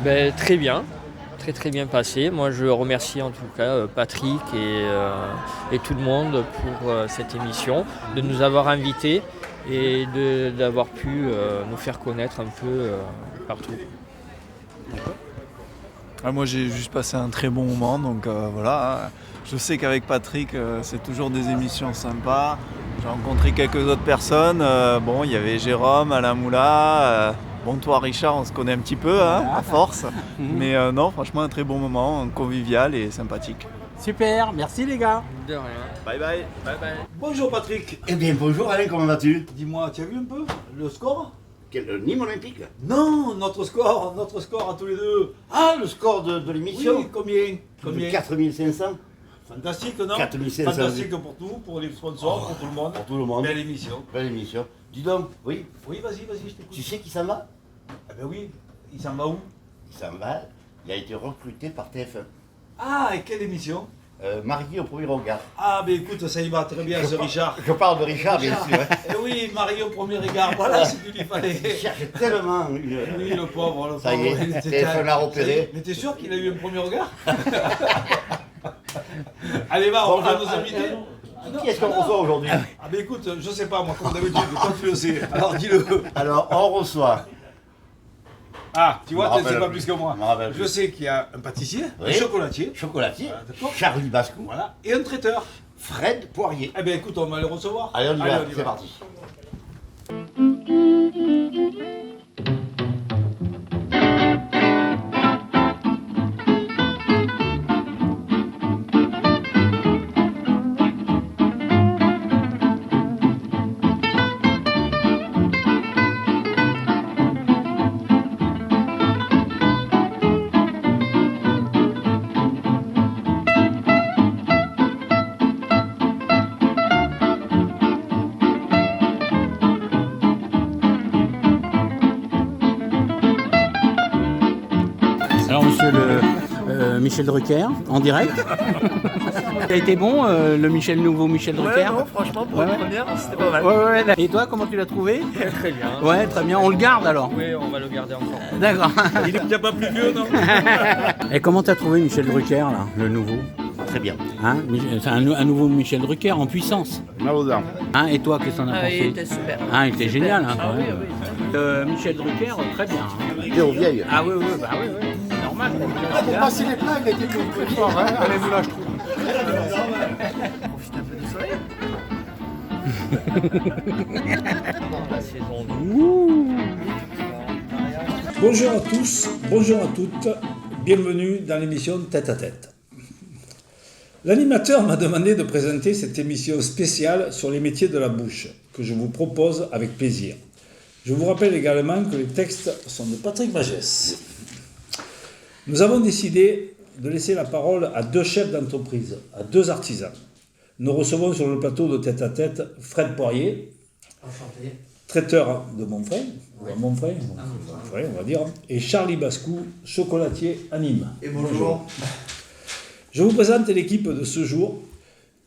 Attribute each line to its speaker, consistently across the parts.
Speaker 1: Très bien, très très bien passé. Moi je remercie en tout cas Patrick et tout le monde pour cette émission, de nous avoir invités et d'avoir pu nous faire connaître un peu partout.
Speaker 2: Moi j'ai juste passé un très bon moment, donc voilà. Je sais qu'avec Patrick c'est toujours des émissions sympas. J'ai rencontré quelques autres personnes. Il y avait Jérôme, Alain Moula. Toi Richard, on se connaît un petit peu à force. Mais non, franchement un très bon moment, convivial et sympathique.
Speaker 3: Super, merci les gars.
Speaker 1: De rien.
Speaker 2: Bye bye.
Speaker 1: Bye bye.
Speaker 3: Bonjour Patrick.
Speaker 4: Eh bien bonjour Alain, comment vas-tu?
Speaker 3: Dis-moi, tu as vu un peu le score?
Speaker 4: Nîmes olympique?
Speaker 3: Non, notre score à tous les deux.
Speaker 4: Ah, le score de l'émission?
Speaker 3: Oui, combien
Speaker 4: 4500.
Speaker 3: Fantastique, non?
Speaker 4: 4500.
Speaker 3: Fantastique pour nous, pour les sponsors, pour tout le monde.
Speaker 4: Pour tout le monde.
Speaker 3: Belle émission.
Speaker 4: Belle émission. Dis donc, oui,
Speaker 3: Oui, vas-y, je t'écoute.
Speaker 4: tu sais qui s'en va?
Speaker 3: Ah ben oui, il s'en va où?
Speaker 4: Il s'en va, il a été recruté par TF1.
Speaker 3: Ah, et quelle émission?
Speaker 4: Marié au premier regard.
Speaker 3: Ah ben écoute, ça y va très bien ce Richard.
Speaker 4: Je parle de Richard, bien sûr.
Speaker 3: Eh oui, Marie au premier regard, voilà ce qu'il lui fallait.
Speaker 4: Il cherche tellement
Speaker 3: Oui, le pauvre.
Speaker 4: Ça y est,
Speaker 3: il était
Speaker 4: TF1 l'a repéré.
Speaker 3: Mais t'es sûr qu'il a eu un premier regard? Allez, va, on rejoint nos invités.
Speaker 4: Qui est-ce qu'on reçoit aujourd'hui?
Speaker 3: Ah ben écoute, je sais pas moi, comme d'habitude, toi tu le sais, alors dis-le.
Speaker 4: Alors, on reçoit.
Speaker 3: Ah, tu vois,
Speaker 4: Je me
Speaker 3: tu ne sais
Speaker 4: rappelle
Speaker 3: pas
Speaker 4: plus.
Speaker 3: plus que moi.
Speaker 4: Je me rappelle
Speaker 3: Je
Speaker 4: plus.
Speaker 3: sais qu'il y a un pâtissier, un
Speaker 4: Oui.
Speaker 3: chocolatier,
Speaker 4: Chocolatier,
Speaker 3: Voilà, d'accord.
Speaker 4: Charlie Bascou,
Speaker 3: voilà, et un traiteur.
Speaker 4: Fred Poirier.
Speaker 3: Eh ben écoute, on va le recevoir.
Speaker 4: Allez, on y va, c'est parti.
Speaker 5: Alors, monsieur Michel Drucker, en direct. Ça a été bon, le nouveau Michel Drucker?
Speaker 2: Franchement pour
Speaker 5: Ouais,
Speaker 2: une
Speaker 5: ouais.
Speaker 2: première c'était pas mal.
Speaker 5: Ouais. Et toi, comment tu l'as trouvé?
Speaker 1: Très bien.
Speaker 5: Ouais, très bien. On le garde alors?
Speaker 1: Oui, on va le garder encore.
Speaker 5: D'accord.
Speaker 3: Il est peut-être pas plus vieux, non?
Speaker 5: Et comment t'as trouvé Michel Drucker, là, le nouveau?
Speaker 4: Très bien.
Speaker 5: Hein, c'est un nouveau Michel Drucker en puissance. Hein, et toi, qu'est-ce que t'en as pensé?
Speaker 6: Il était super.
Speaker 5: Ah, il était génial, hein, quand
Speaker 6: Ah oui,
Speaker 5: même.
Speaker 6: oui.
Speaker 5: Michel Drucker, très bien. Hein.
Speaker 4: Bien vieille.
Speaker 5: Ah oui, bah oui. Normal.
Speaker 3: Pour passer les plats, il a été plus fort, hein. Allez, vous là, je trouve.
Speaker 7: Bonjour à tous, bonjour à toutes, bienvenue dans l'émission Tête à Tête. L'animateur m'a demandé de présenter cette émission spéciale sur les métiers de la bouche, que je vous propose avec plaisir. Je vous rappelle également que les textes sont de Patrick Magès. Nous avons décidé de laisser la parole à deux chefs d'entreprise, à deux artisans. Nous recevons sur le plateau de Tête à Tête Fred Poirier, traiteur de Montfray, on va dire, et Charlie Bascou, chocolatier à Nîmes.
Speaker 4: Et bonjour.
Speaker 7: Je vous présente l'équipe de ce jour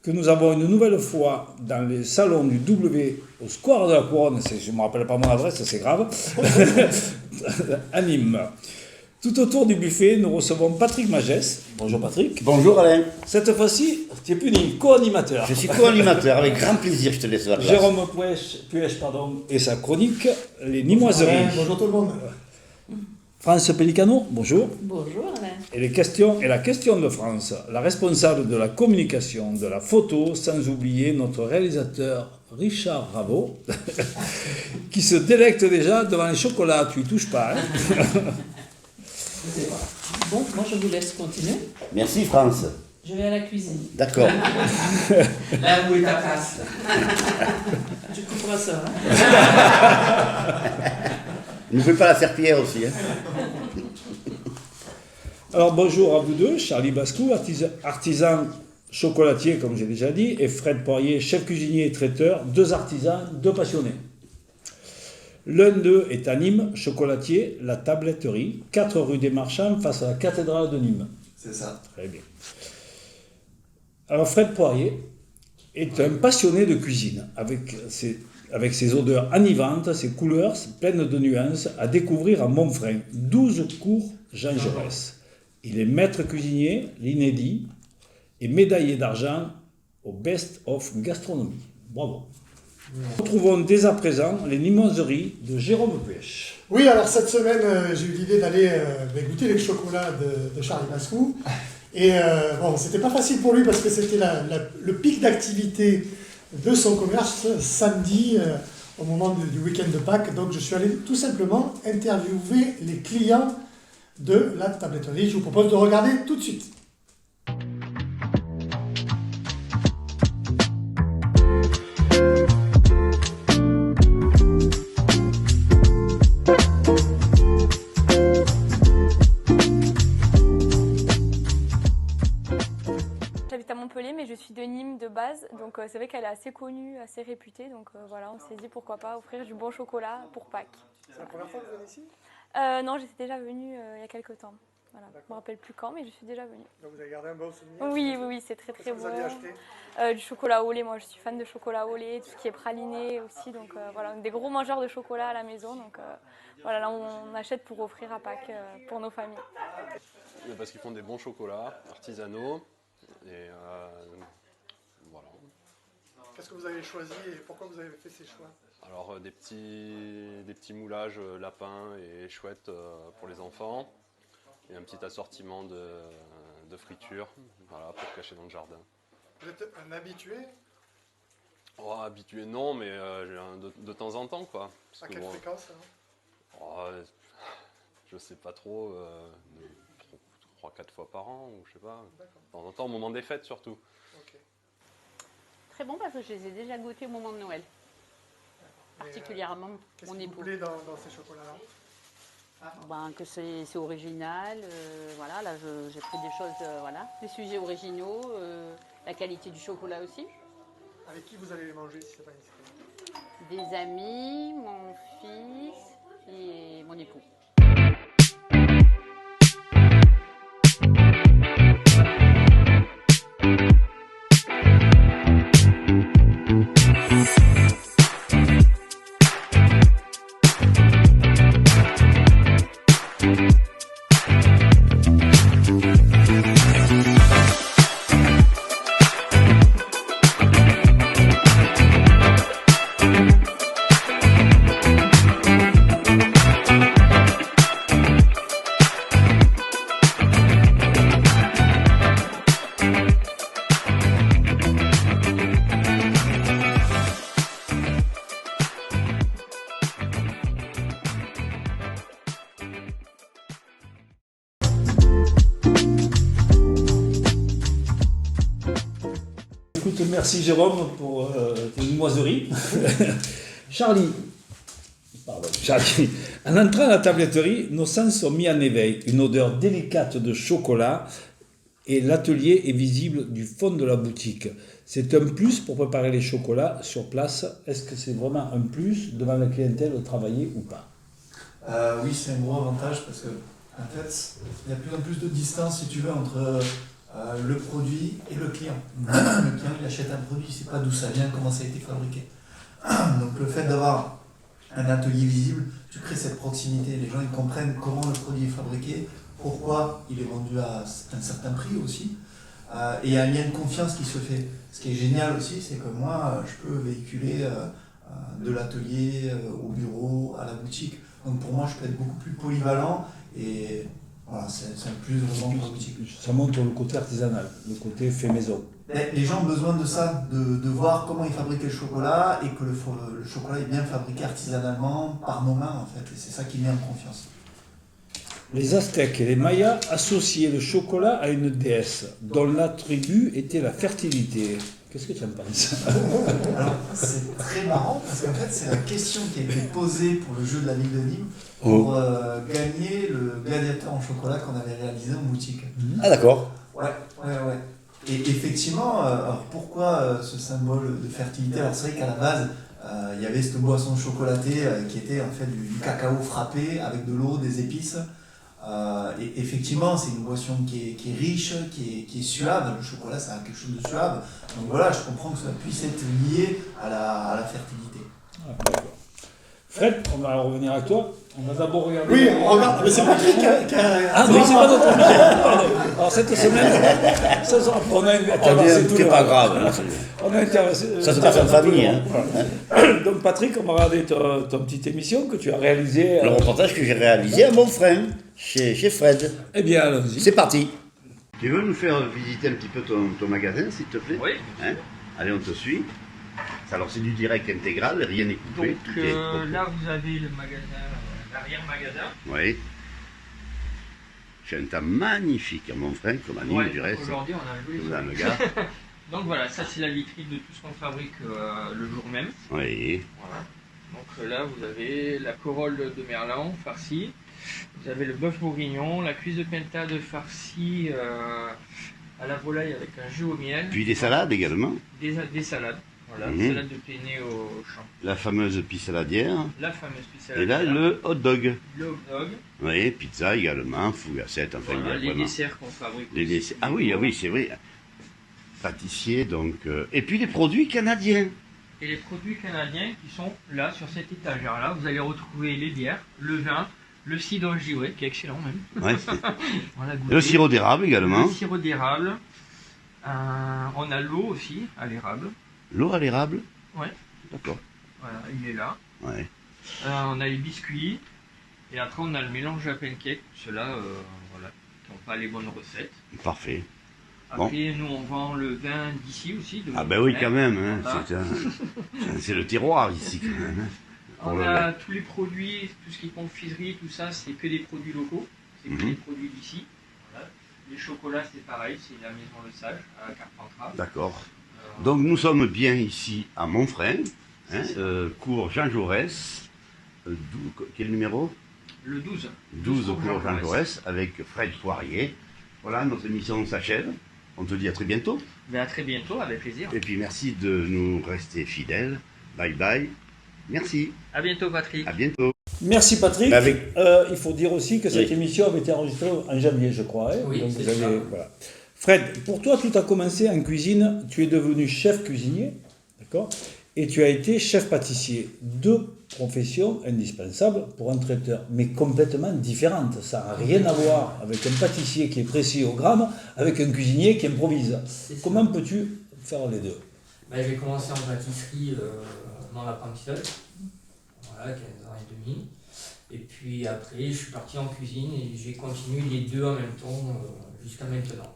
Speaker 7: que nous avons une nouvelle fois dans les salons du W au Square de la Couronne, je ne me rappelle pas mon adresse, c'est grave, à Nîmes. Tout autour du buffet, nous recevons Patrick Magès. Bonjour Patrick.
Speaker 4: Bonjour Alain.
Speaker 7: Cette fois-ci, tu es plus ni co-animateur.
Speaker 4: Je suis co-animateur, avec grand plaisir, je te laisse la place.
Speaker 7: Jérôme Puech, et sa chronique, les Nîmoiseries.
Speaker 3: Bonjour tout le monde.
Speaker 7: France Pellicano, bonjour.
Speaker 6: Bonjour Alain.
Speaker 7: Et la question de France, la responsable de la communication, de la photo, sans oublier notre réalisateur Richard Raveau, qui se délecte déjà devant les chocolats, tu y touches pas. Hein.
Speaker 6: Bon, moi je vous laisse continuer.
Speaker 4: Merci France.
Speaker 6: Je vais à la cuisine.
Speaker 4: D'accord.
Speaker 6: Là où est ta place? Tu couperas ça. Hein?
Speaker 4: N'oublie pas la serpillière aussi. Hein.
Speaker 7: Alors bonjour à vous deux, Charlie Bascou, artisan chocolatier comme j'ai déjà dit, et Fred Poirier, chef cuisinier et traiteur, deux artisans, deux passionnés. L'un d'eux est à Nîmes, chocolatier, la Tabletterie, 4 rue des Marchands, face à la cathédrale de Nîmes.
Speaker 8: C'est ça.
Speaker 7: Très bien. Alors Fred Poirier est un passionné de cuisine, avec avec ses odeurs enivrante, ses couleurs pleines de nuances, à découvrir à Montfrin, 12 cours Jean Jaurès. Il est maître cuisinier, l'inédit, et médaillé d'argent au Best of Gastronomie. Bravo. Retrouvons dès à présent les limoiseries de Jérôme Pêche.
Speaker 8: Oui, alors cette semaine, j'ai eu l'idée d'aller goûter les chocolats de Charlie Mascou. Et bon, c'était pas facile pour lui parce que c'était le pic d'activité de son commerce samedi au moment du week-end de Pâques. Donc je suis allé tout simplement interviewer les clients de la tabletterie. Je vous propose de regarder tout de suite.
Speaker 9: J'habite à Montpellier, mais je suis de Nîmes de base, donc c'est vrai qu'elle est assez connue, assez réputée, donc voilà, on s'est dit pourquoi pas offrir du bon chocolat pour Pâques.
Speaker 8: C'est la première fois que vous venez ici ?
Speaker 9: Non, j'étais déjà venue il y a quelques temps. Voilà. Je ne me rappelle plus quand, mais je suis déjà venue.
Speaker 8: Donc vous avez gardé un bon souvenir ?
Speaker 9: Oui, c'est très très bon.
Speaker 8: Qu'est-ce que vous aviez acheté ?
Speaker 9: Du chocolat au lait, moi je suis fan de chocolat au lait, tout ce qui est praliné aussi, donc voilà, des gros mangeurs de chocolat à la maison, donc voilà, là on achète pour offrir à Pâques pour nos familles.
Speaker 10: Parce qu'ils font des bons chocolats artisanaux. Et voilà.
Speaker 8: Qu'est-ce que vous avez choisi et pourquoi vous avez fait ces choix ?
Speaker 10: Alors des petits moulages lapins et chouettes pour les enfants et un petit assortiment de fritures, voilà, pour cacher dans le jardin.
Speaker 8: Vous êtes un habitué ?
Speaker 10: Oh, habitué non, mais de temps en temps quoi.
Speaker 8: À quelle fréquence ?
Speaker 10: Je sais pas trop, 3-4 fois par an ou je sais pas. De temps en temps au moment des fêtes surtout.
Speaker 8: Okay.
Speaker 11: Très bon parce que je les ai déjà goûtés au moment de Noël. Particulièrement mon époux.
Speaker 8: Qu'est-ce qui vous plaît dans ces chocolats-là ?
Speaker 11: Que c'est original, voilà, là j'ai pris des choses, voilà, des sujets originaux, la qualité du chocolat aussi.
Speaker 8: Avec qui vous allez les manger si c'est pas indiscret ?
Speaker 11: Des amis, mon fils et mon époux.
Speaker 7: Écoute, merci Jérôme pour tes limoiseries. Charlie, en entrant à la tabletterie, nos sens sont mis en éveil. Une odeur délicate de chocolat et l'atelier est visible du fond de la boutique. C'est un plus pour préparer les chocolats sur place. Est-ce que c'est vraiment un plus devant la clientèle de travailler ou pas ?
Speaker 2: Oui, c'est un gros avantage parce que en fait, il y a de plus en plus de distance, si tu veux, entre le produit et le client. Le client, il achète un produit, il ne sait pas d'où ça vient, comment ça a été fabriqué. Donc le fait d'avoir un atelier visible, tu crées cette proximité. Les gens ils comprennent comment le produit est fabriqué, pourquoi il est vendu à un certain prix aussi. Et il y a un lien de confiance qui se fait. Ce qui est génial aussi, c'est que moi, je peux véhiculer de l'atelier au bureau, à la boutique. Donc pour moi, je peux être beaucoup plus polyvalent et voilà, c'est un plus vraiment pour la boutique.
Speaker 7: Ça montre le côté artisanal, le côté fait maison.
Speaker 2: Les gens ont besoin de ça, de voir comment ils fabriquent le chocolat et que le chocolat est bien fabriqué artisanalement par nos mains en fait. Et c'est ça qui met en confiance.
Speaker 7: Les Aztèques et les Mayas associaient le chocolat à une déesse dont l'attribut était la fertilité. Qu'est-ce que tu en penses ?
Speaker 2: Alors, c'est très marrant parce qu'en fait, c'est la question qui a été posée pour le jeu de la ville de Nîmes pour gagner le gladiateur en chocolat qu'on avait réalisé en boutique.
Speaker 4: Ah d'accord.
Speaker 2: Ouais. Et effectivement, alors pourquoi ce symbole de fertilité ? Alors c'est vrai qu'à la base, il y avait cette boisson chocolatée qui était en fait du cacao frappé avec de l'eau, des épices. Et effectivement, c'est une boisson qui est riche, qui est suave. Le chocolat, ça a quelque chose de suave. Donc voilà, je comprends que ça puisse être lié à la fertilité.
Speaker 7: Ah, d'accord. Fred, on va revenir à toi. On va d'abord regarder.
Speaker 8: Oui, on regarde. Mais c'est Patrick qui a.
Speaker 7: Ah oui, c'est pas notre Michel, pardon. Alors cette semaine, on a interversé tout
Speaker 4: c'est
Speaker 7: le
Speaker 4: pas
Speaker 7: monde.
Speaker 4: grave.
Speaker 7: On a interversé.
Speaker 4: Ça se passe en famille. Hein.
Speaker 7: Voilà. Donc Patrick, on va regarder ton petite émission que tu as réalisée.
Speaker 4: Le reportage que j'ai réalisé à Montfrin, chez Fred.
Speaker 7: Eh bien, allons-y.
Speaker 4: C'est parti. Tu veux nous faire visiter un petit peu ton magasin, s'il te plaît?
Speaker 1: Oui.
Speaker 4: Hein? Allez, on te suit. Alors c'est du direct intégral, rien n'est coupé.
Speaker 1: Donc
Speaker 4: tout est coupé.
Speaker 1: là, vous avez le magasin, l'arrière-magasin.
Speaker 4: Oui. J'ai un temps magnifique à Montfrin, comme à Nîmes
Speaker 1: Ouais,
Speaker 4: du reste.
Speaker 1: aujourd'hui, on a un joli
Speaker 4: Dans le
Speaker 1: soleil.
Speaker 4: gars.
Speaker 1: Donc voilà, ça c'est la vitrine de tout ce qu'on fabrique le jour même.
Speaker 4: Oui.
Speaker 1: Voilà. Donc là, vous avez la corolle de Merlan farcie. Vous avez le bœuf bourguignon, la cuisse de pintade farcie à la volaille avec un jus au miel.
Speaker 4: Puis des salades également.
Speaker 1: Des salades. Voilà, salade de penne au champ.
Speaker 4: La fameuse pissaladière.
Speaker 1: La fameuse pizza.
Speaker 4: Et là, le hot dog.
Speaker 1: Le hot dog.
Speaker 4: Oui, pizza également, fougassette, enfin,
Speaker 1: Voilà,
Speaker 4: il y a
Speaker 1: les
Speaker 4: vraiment...
Speaker 1: desserts qu'on fabrique
Speaker 4: Les
Speaker 1: aussi.
Speaker 4: desserts. Ah oui, c'est vrai. Pâtissier, donc... Et puis les produits canadiens.
Speaker 1: Et les produits canadiens qui sont là, sur cette étagère-là, vous allez retrouver les bières, le vin, le cidre givré, qui est excellent même.
Speaker 4: Ouais,
Speaker 1: Voilà,
Speaker 4: le sirop d'érable également.
Speaker 1: Le sirop d'érable. On a l'eau aussi, à l'érable.
Speaker 4: L'eau à l'érable.
Speaker 1: Ouais.
Speaker 4: D'accord.
Speaker 1: Voilà, il est là.
Speaker 4: Ouais.
Speaker 1: On a les biscuits. Et après, on a le mélange à pancake. Ceux-là, voilà, qui n'ont pas les bonnes recettes.
Speaker 4: Parfait.
Speaker 1: Après, nous, on vend le vin d'ici aussi. De
Speaker 4: Ah ben oui, quand même. Hein.
Speaker 1: Voilà.
Speaker 4: C'est le terroir ici, quand même. Hein,
Speaker 1: on a tous les produits, tout ce qui est confiserie, tout ça, c'est que des produits locaux. C'est que des produits d'ici. Voilà. Les chocolats, c'est pareil. C'est la maison Le Sage, à Carpentras.
Speaker 4: D'accord. Donc nous sommes bien ici à Montfrin, hein, cours Jean Jaurès. Quel numéro?
Speaker 1: Le 12.
Speaker 4: 12 cours Jean Jaurès, avec Fred Poirier. Voilà, notre émission s'achève. On te dit à très bientôt.
Speaker 1: Mais à très bientôt, avec plaisir.
Speaker 4: Et puis merci de nous rester fidèles. Bye bye. Merci.
Speaker 1: À bientôt, Patrick.
Speaker 4: À bientôt.
Speaker 7: Merci Patrick.
Speaker 4: Avec...
Speaker 7: il faut dire aussi que cette émission avait été enregistrée en janvier, je crois. Hein.
Speaker 1: Oui,
Speaker 7: donc
Speaker 1: c'est
Speaker 7: vous avez,
Speaker 1: ça.
Speaker 7: voilà. Fred, pour toi, tout a commencé en cuisine. Tu es devenu chef cuisinier, d'accord? Et tu as été chef pâtissier. Deux professions indispensables pour un traiteur, mais complètement différentes. Ça n'a rien à voir avec un pâtissier qui est précis au gramme, avec un cuisinier qui improvise. Comment peux-tu faire les deux?
Speaker 12: J'ai commencé en pâtisserie dans l'apprentissage, voilà, 15 ans et demi. Et puis après, je suis parti en cuisine et j'ai continué les deux en même temps jusqu'à maintenant.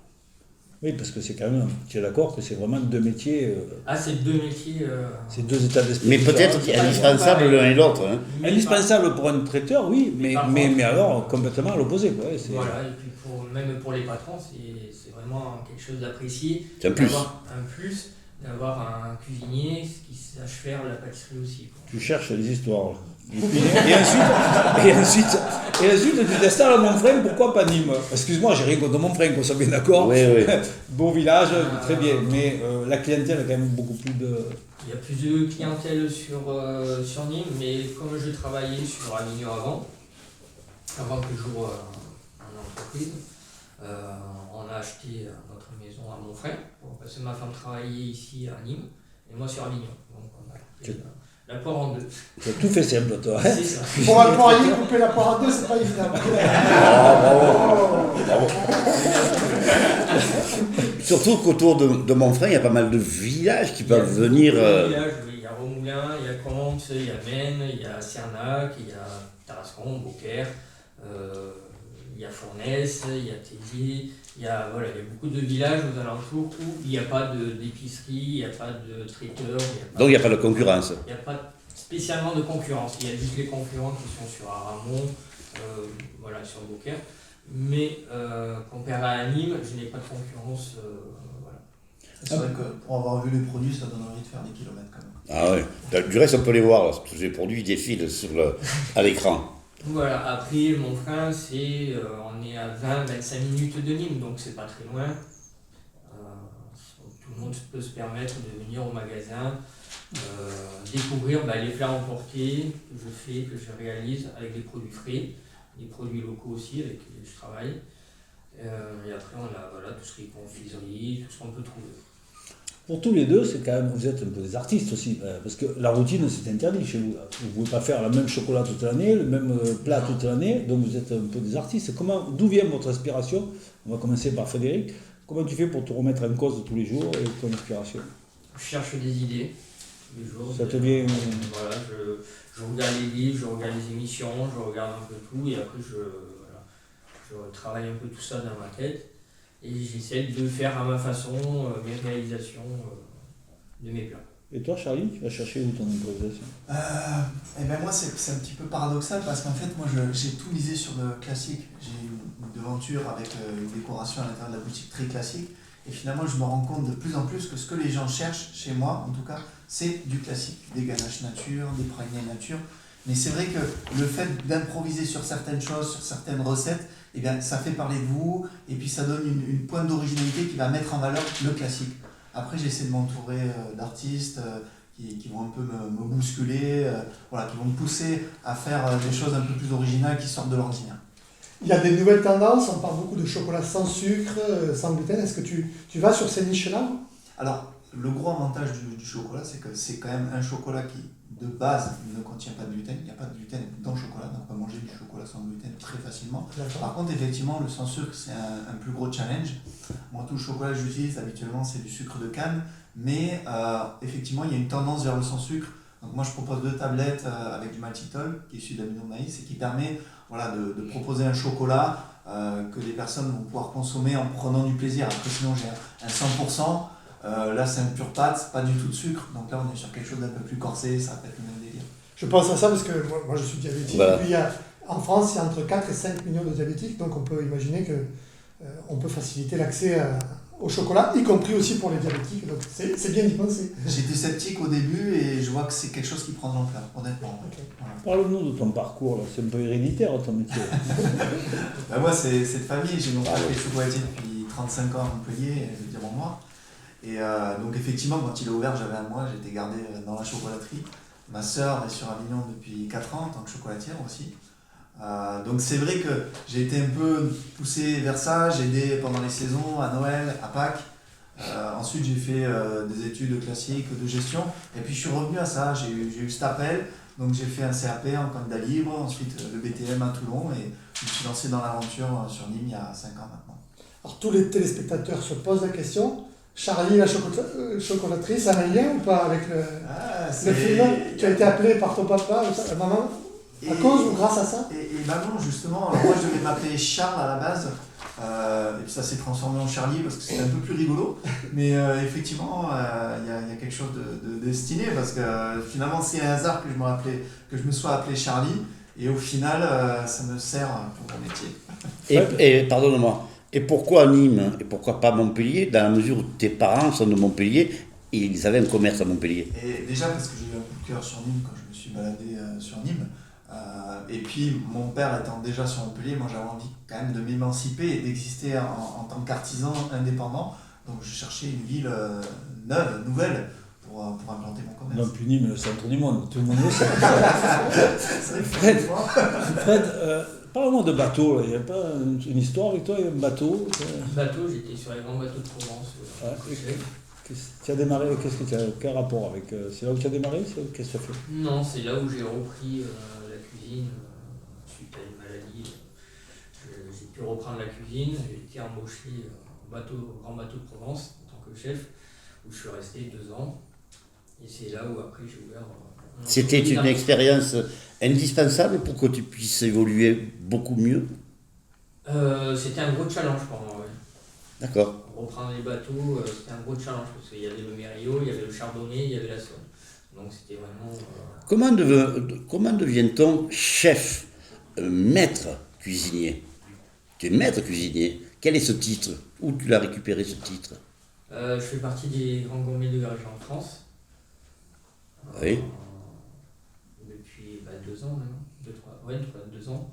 Speaker 7: Oui, parce que c'est quand même, tu es d'accord que c'est vraiment deux métiers.
Speaker 12: C'est deux métiers.
Speaker 7: C'est deux états d'esprit.
Speaker 4: Mais peut-être indispensables l'un et l'autre. Hein.
Speaker 7: Indispensable pour un traiteur, oui, mais alors complètement à l'opposé. Quoi.
Speaker 12: Voilà, et puis même pour les patrons, c'est vraiment quelque chose d'apprécié.
Speaker 4: C'est un plus.
Speaker 12: Un plus d'avoir un cuisinier qui sache faire la pâtisserie aussi. Quoi.
Speaker 7: Tu cherches les histoires. Et ensuite, tu t'installes à Montfrin, pourquoi pas Nîmes? Excuse-moi, j'ai rien contre Montfrin, qu'on soit bien d'accord.
Speaker 4: Oui.
Speaker 7: Beau village, très bien, mais la clientèle a quand même beaucoup plus de...
Speaker 12: Il y a plus de clientèle sur Nîmes, mais comme je travaillais sur Avignon avant que j'ouvre en entreprise, on a acheté notre maison à Montfrin, parce que ma femme travaillait ici à Nîmes, et moi sur Avignon. Donc on a pris la poire en deux.
Speaker 7: Tu as tout fait simple, toi.
Speaker 12: C'est ça.
Speaker 8: Pour un poirier, couper la poire en deux, c'est pas évident.
Speaker 4: Bravo. Surtout qu'autour de Montfrin, il y a pas mal de villages qui peuvent venir...
Speaker 12: Il y a Romoulin, il y a Comte, il y a Maine, il y a Cernac, il y a Tarascon, Beaucaire, il y a Fournaise, il y a Tézier, il y a beaucoup de villages aux alentours où il n'y a pas d'épicerie, il n'y a pas de traiteur.
Speaker 4: Donc il n'y a pas de concurrence.
Speaker 12: Il n'y a pas spécialement de concurrence, il y a juste les concurrents qui sont sur Aramon, sur Beaucaire. Mais comparé à Nîmes, je n'ai pas de concurrence.
Speaker 13: C'est vrai que pour avoir vu les produits, ça donne envie de faire des kilomètres quand même.
Speaker 4: Ah ouais. Du reste, on peut les voir, là. Tous ces produits défilent à l'écran.
Speaker 12: Voilà, après Montfrin, on est à 20-25 minutes de Nîmes, donc c'est pas très loin. Tout le monde peut se permettre de venir au magasin, découvrir les plats emportés que je réalise avec des produits frais, des produits locaux aussi avec lesquels je travaille. Et après, on a tout ce qui est confiserie, tout ce qu'on peut trouver.
Speaker 7: Pour tous les deux, c'est quand même, vous êtes un peu des artistes aussi, parce que la routine, c'est interdit chez vous. Vous ne pouvez pas faire le même chocolat toute l'année, le même plat toute l'année, donc vous êtes un peu des artistes. D'où vient votre inspiration? On va commencer par Frédéric. Comment tu fais pour te remettre en cause tous les jours et ton inspiration?
Speaker 12: Je cherche des idées tous les jours.
Speaker 7: Ça te vient...
Speaker 12: Voilà, je regarde les livres, je regarde les émissions, je regarde un peu tout et après je travaille un peu tout ça dans ma tête et j'essaie de faire à ma façon mes réalisations de mes plats.
Speaker 7: Et toi, Charlie, tu vas chercher où ton improvisation?
Speaker 13: Eh ben moi, c'est un petit peu paradoxal parce qu'en fait, moi, j'ai tout misé sur le classique. J'ai une devanture avec une décoration à l'intérieur de la boutique très classique. Et finalement, je me rends compte de plus en plus que ce que les gens cherchent, chez moi en tout cas, c'est du classique. Des ganaches nature, des praliné nature. Mais c'est vrai que le fait d'improviser sur certaines choses, sur certaines recettes, eh bien, ça fait parler de vous et puis ça donne une pointe d'originalité qui va mettre en valeur le classique. Après, j'essaie de m'entourer d'artistes qui vont un peu me bousculer, voilà, qui vont me pousser à faire des choses un peu plus originales qui sortent de l'ordinaire.
Speaker 8: Il y a des nouvelles tendances, on parle beaucoup de chocolat sans sucre, sans gluten. Est-ce que tu vas sur ces niches-là?
Speaker 13: Alors, le gros avantage du chocolat, c'est que c'est quand même un chocolat qui, de base, ne contient pas de gluten. Il n'y a pas de gluten dans le chocolat, donc on peut manger du chocolat sans gluten très facilement. Par contre, effectivement, le sans sucre, c'est un plus gros challenge. Moi, tout le chocolat que j'utilise habituellement, c'est du sucre de canne, mais effectivement, il y a une tendance vers le sans sucre. Donc moi, je propose 2 tablettes avec du maltitol, qui est issu de l'amidon de maïs, et qui permet de proposer un chocolat que les personnes vont pouvoir consommer en prenant du plaisir. Après, sinon, j'ai un 100%. Là, c'est un pur pâte, pas du tout de sucre. Donc là, on est sur quelque chose d'un peu plus corsé, ça va être le même délire.
Speaker 8: Je pense à ça parce que moi je suis diabétique.
Speaker 13: Voilà.
Speaker 8: Et puis, en France, il y a entre 4 et 5 millions de diabétiques. Donc on peut imaginer qu'on peut faciliter l'accès au chocolat, y compris aussi pour les diabétiques. Donc c'est bien d'y penser.
Speaker 13: J'étais sceptique au début et je vois que c'est quelque chose qui prend de l'ampleur, honnêtement.
Speaker 7: Okay. Voilà. Parle-nous de ton parcours, là. C'est un peu héréditaire ton métier.
Speaker 13: Moi, c'est cette famille. J'ai mon père qui est chocolatier depuis 35 ans à Montpellier, je veux dire en moi. Et donc effectivement, quand il a ouvert, j'avais un mois, j'étais gardé dans la chocolaterie. Ma sœur est sur Avignon depuis 4 ans en tant que chocolatière aussi. Donc c'est vrai que j'ai été un peu poussé vers ça, j'ai aidé pendant les saisons, à Noël, à Pâques. Ensuite j'ai fait des études classiques de gestion et puis je suis revenu à ça, j'ai eu cet appel, donc j'ai fait un CAP en candidat libre, ensuite le BTM à Toulon et je me suis lancé dans l'aventure sur Nîmes il y a 5 ans maintenant.
Speaker 8: Alors tous les téléspectateurs se posent la question, Charlie, la chocolaterie, ça a un lien ou pas avec le film? Tu as été appelé par ton papa ou maman à cause ou grâce à ça?
Speaker 13: Et maman, justement, alors moi je devais m'appeler Charles à la base, et puis ça s'est transformé en Charlie parce que c'était un peu plus rigolo, mais effectivement, il y a quelque chose de destiné parce que finalement c'est un hasard que je me sois appelé Charlie, et au final, ça me sert pour mon métier.
Speaker 14: Et pardonne-moi. Et pourquoi Nîmes et pourquoi pas Montpellier, dans la mesure où tes parents sont de Montpellier et ils avaient un commerce à Montpellier?
Speaker 13: Et déjà parce que j'ai eu un coup de cœur sur Nîmes quand je me suis baladé sur Nîmes. Et puis mon père étant déjà sur Montpellier, moi j'avais envie quand même de m'émanciper et d'exister en tant qu'artisan indépendant. Donc je cherchais une ville nouvelle pour implanter mon commerce.
Speaker 7: Non plus Nîmes, le centre du monde, tout le monde le sait. Fred, parle-moi de bateau, il n'y a pas une histoire avec toi, il y a un bateau?
Speaker 12: Bateau, j'étais sur les grands bateaux de Provence.
Speaker 7: Tu as démarré, quel rapport avec... C'est là où tu as démarré? Qu'est-ce que ça fait?
Speaker 12: Non, c'est là où j'ai repris la cuisine suite à une maladie. J'ai pu reprendre la cuisine, j'ai été embauché au grand bateau de Provence en tant que chef, où je suis resté 2 ans. Et c'est là où après j'ai ouvert...
Speaker 14: C'était une expérience indispensable pour que tu puisses évoluer beaucoup mieux?
Speaker 12: C'était un gros challenge pour moi, oui.
Speaker 14: D'accord.
Speaker 12: Reprendre les bateaux, c'était un gros challenge parce qu'il y avait le Mério, il y avait le Chardonnay, il y avait la Saône. Donc c'était vraiment...
Speaker 14: Comment devient-on chef, maître cuisinier? Tu es maître cuisinier. Quel est ce titre? Où tu l'as récupéré ce titre?
Speaker 12: Je fais partie des grands gourmets de la région en France.
Speaker 14: Oui.
Speaker 12: Depuis 2 ans maintenant, 2 ans.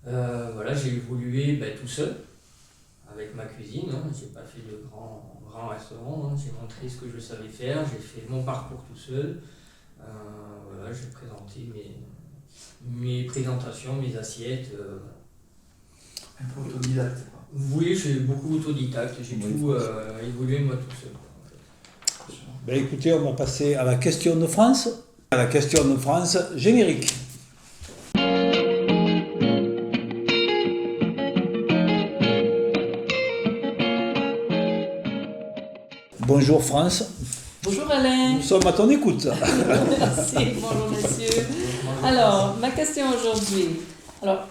Speaker 12: Voilà, j'ai évolué tout seul avec ma cuisine. J'ai pas fait de grands restaurants. J'ai montré ce que je savais faire. J'ai fait mon parcours tout seul. Voilà, j'ai présenté mes présentations, mes assiettes.
Speaker 13: Un peu autodidacte, quoi.
Speaker 12: Oui, j'ai beaucoup autodidacte. J'ai tout évolué moi tout seul.
Speaker 7: Ben écoutez, on va passer à la question de France. À la question de France, générique. Bonjour France.
Speaker 15: Bonjour Alain.
Speaker 7: Nous sommes à ton écoute.
Speaker 15: Merci, bonjour monsieur. Alors, ma question aujourd'hui. Alors,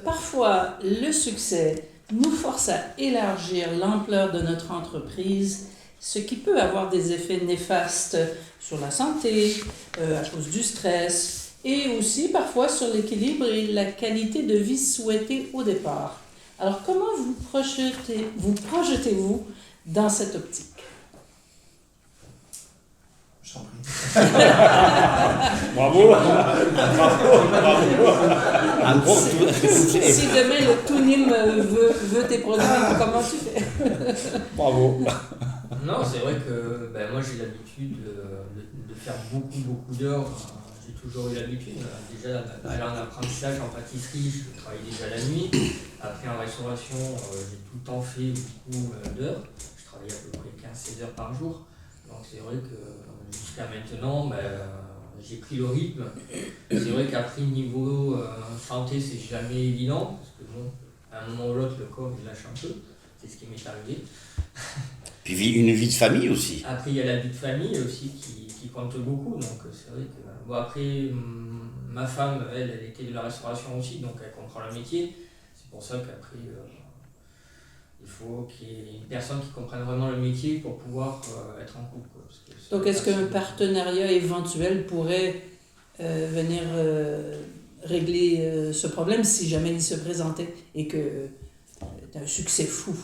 Speaker 15: parfois, le succès nous force à élargir l'ampleur de notre entreprise, ce qui peut avoir des effets néfastes sur la santé, à cause du stress, et aussi parfois sur l'équilibre et la qualité de vie souhaitée au départ. Alors, comment vous projetez-vous dans cette optique?
Speaker 13: Je t'en prie.
Speaker 7: Bravo.
Speaker 15: Si demain le Tounim veut tes produits, comment tu fais?
Speaker 7: Bravo.
Speaker 12: Non, c'est vrai que moi j'ai l'habitude de faire beaucoup d'heures. J'ai toujours eu l'habitude. Déjà en apprentissage, en pâtisserie, je travaille déjà la nuit. Après en restauration, j'ai tout le temps fait beaucoup d'heures. Je travaillais à peu près 15-16 heures par jour. Donc c'est vrai que jusqu'à maintenant, j'ai pris le rythme. C'est vrai qu'après niveau santé, c'est jamais évident. Parce que bon, à un moment ou l'autre, le corps il lâche un peu. C'est ce qui m'est arrivé.
Speaker 14: Puis une vie de famille aussi.
Speaker 12: Après, il y a la vie de famille aussi qui compte beaucoup. Donc c'est vrai que. Bon, après, ma femme, elle était de la restauration aussi, donc elle comprend le métier. C'est pour ça qu'après. Il faut qu'il y ait une personne qui comprenne vraiment le métier pour pouvoir être en couple. Quoi,
Speaker 15: donc est-ce qu'un partenariat éventuel pourrait venir régler ce problème si jamais il se présentait et que tu as un succès fou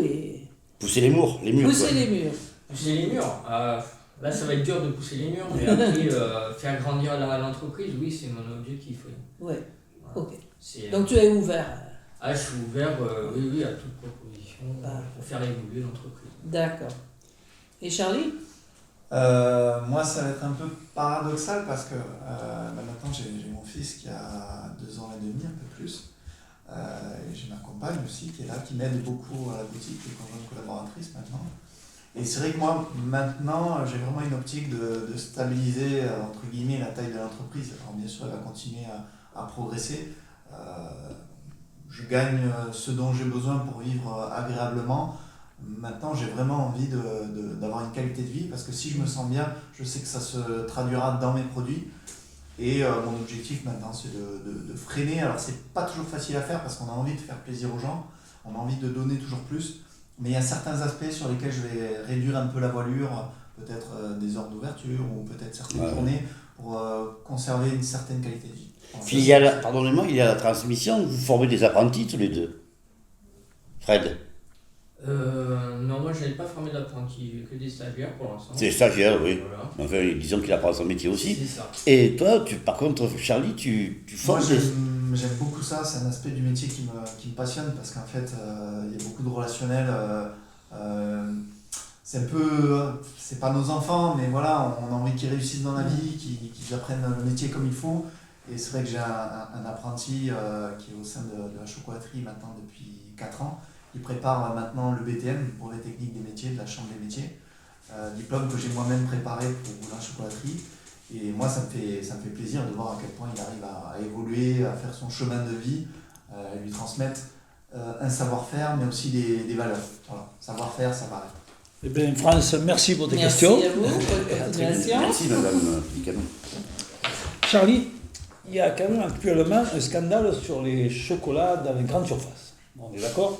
Speaker 15: et...
Speaker 14: Pousser les murs.
Speaker 15: Pousser les murs.
Speaker 12: Pousser les murs. Là, ça va être dur de pousser les murs, mais après, faire grandir l'entreprise, oui, c'est mon objectif. Oui.
Speaker 15: Ouais, ok. Donc tu es ouvert.
Speaker 12: Je suis ouvert, oui, à toute proposition pour faire évoluer l'entreprise.
Speaker 15: D'accord. Et Charlie?
Speaker 13: Moi, ça va être un peu paradoxal parce que maintenant j'ai mon fils qui a 2 ans et demi, un peu plus. Et j'ai ma compagne aussi qui est là, qui m'aide beaucoup à la boutique, qui est conjointe collaboratrice maintenant. Et c'est vrai que moi, maintenant, j'ai vraiment une optique de stabiliser, entre guillemets, la taille de l'entreprise. Alors bien sûr, elle va continuer à progresser. Je gagne ce dont j'ai besoin pour vivre agréablement. Maintenant, j'ai vraiment envie d'avoir une qualité de vie parce que si je me sens bien, je sais que ça se traduira dans mes produits. Et mon objectif maintenant, c'est de freiner. Alors, c'est pas toujours facile à faire parce qu'on a envie de faire plaisir aux gens, on a envie de donner toujours plus. Mais il y a certains aspects sur lesquels je vais réduire un peu la voilure, peut-être des heures d'ouverture ou peut-être certaines journées pour conserver une certaine qualité de vie.
Speaker 14: Puis il y a la transmission, vous formez des apprentis tous les deux. Fred?
Speaker 12: Non, moi je n'avais pas formé d'apprentis, que des stagiaires pour l'instant.
Speaker 14: C'est stagiaire, oui.
Speaker 12: Voilà.
Speaker 14: Enfin, disons qu'il apprend son métier aussi.
Speaker 12: C'est ça.
Speaker 14: Et toi, par contre, Charlie, tu formes
Speaker 13: moi, j'aime beaucoup ça, c'est un aspect du métier qui me passionne parce qu'en fait, il y a beaucoup de relationnel. C'est un peu, c'est pas nos enfants, mais voilà, on a envie qu'ils réussissent dans la vie, qu'ils apprennent le métier comme il faut. Et c'est vrai que j'ai un apprenti qui est au sein de la chocolaterie maintenant depuis 4 ans. Il prépare maintenant le BTM, le brevet technique des métiers, de la Chambre des métiers. Diplôme que j'ai moi-même préparé pour la chocolaterie. Et moi, ça me fait plaisir de voir à quel point il arrive à évoluer, à faire son chemin de vie, lui transmettre un savoir-faire, mais aussi des valeurs. Voilà, savoir-faire, savoir-être.
Speaker 7: Eh bien, France, merci pour tes questions.
Speaker 15: Merci à vous pour votre continuation.
Speaker 14: Merci, madame Picano.
Speaker 7: Charlie, il y a quand même actuellement un scandale sur les chocolats dans les grandes surfaces. On est d'accord?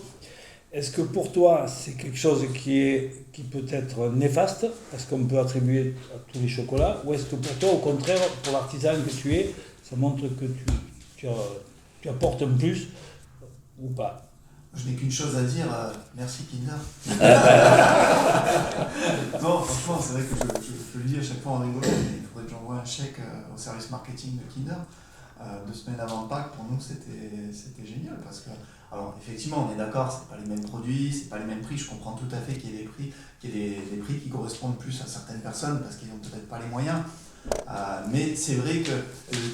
Speaker 7: Est-ce que pour toi, c'est quelque chose qui peut être néfaste, parce qu'on peut attribuer à tous les chocolats, ou est-ce que pour toi, au contraire, pour l'artisan que tu es, ça montre que tu apportes un plus, ou pas?
Speaker 13: Je n'ai qu'une chose à dire, merci Kinder. Non, franchement, c'est vrai que je le dis à chaque fois en rigolant, mais il faudrait que j'envoie un chèque au service marketing de Kinder. 2 semaines avant Pâques, pour nous, c'était génial parce que, alors effectivement, on est d'accord, c'est pas les mêmes produits, c'est pas les mêmes prix. Je comprends tout à fait qu'il y ait des prix qui correspondent plus à certaines personnes parce qu'ils n'ont peut-être pas les moyens. Mais c'est vrai que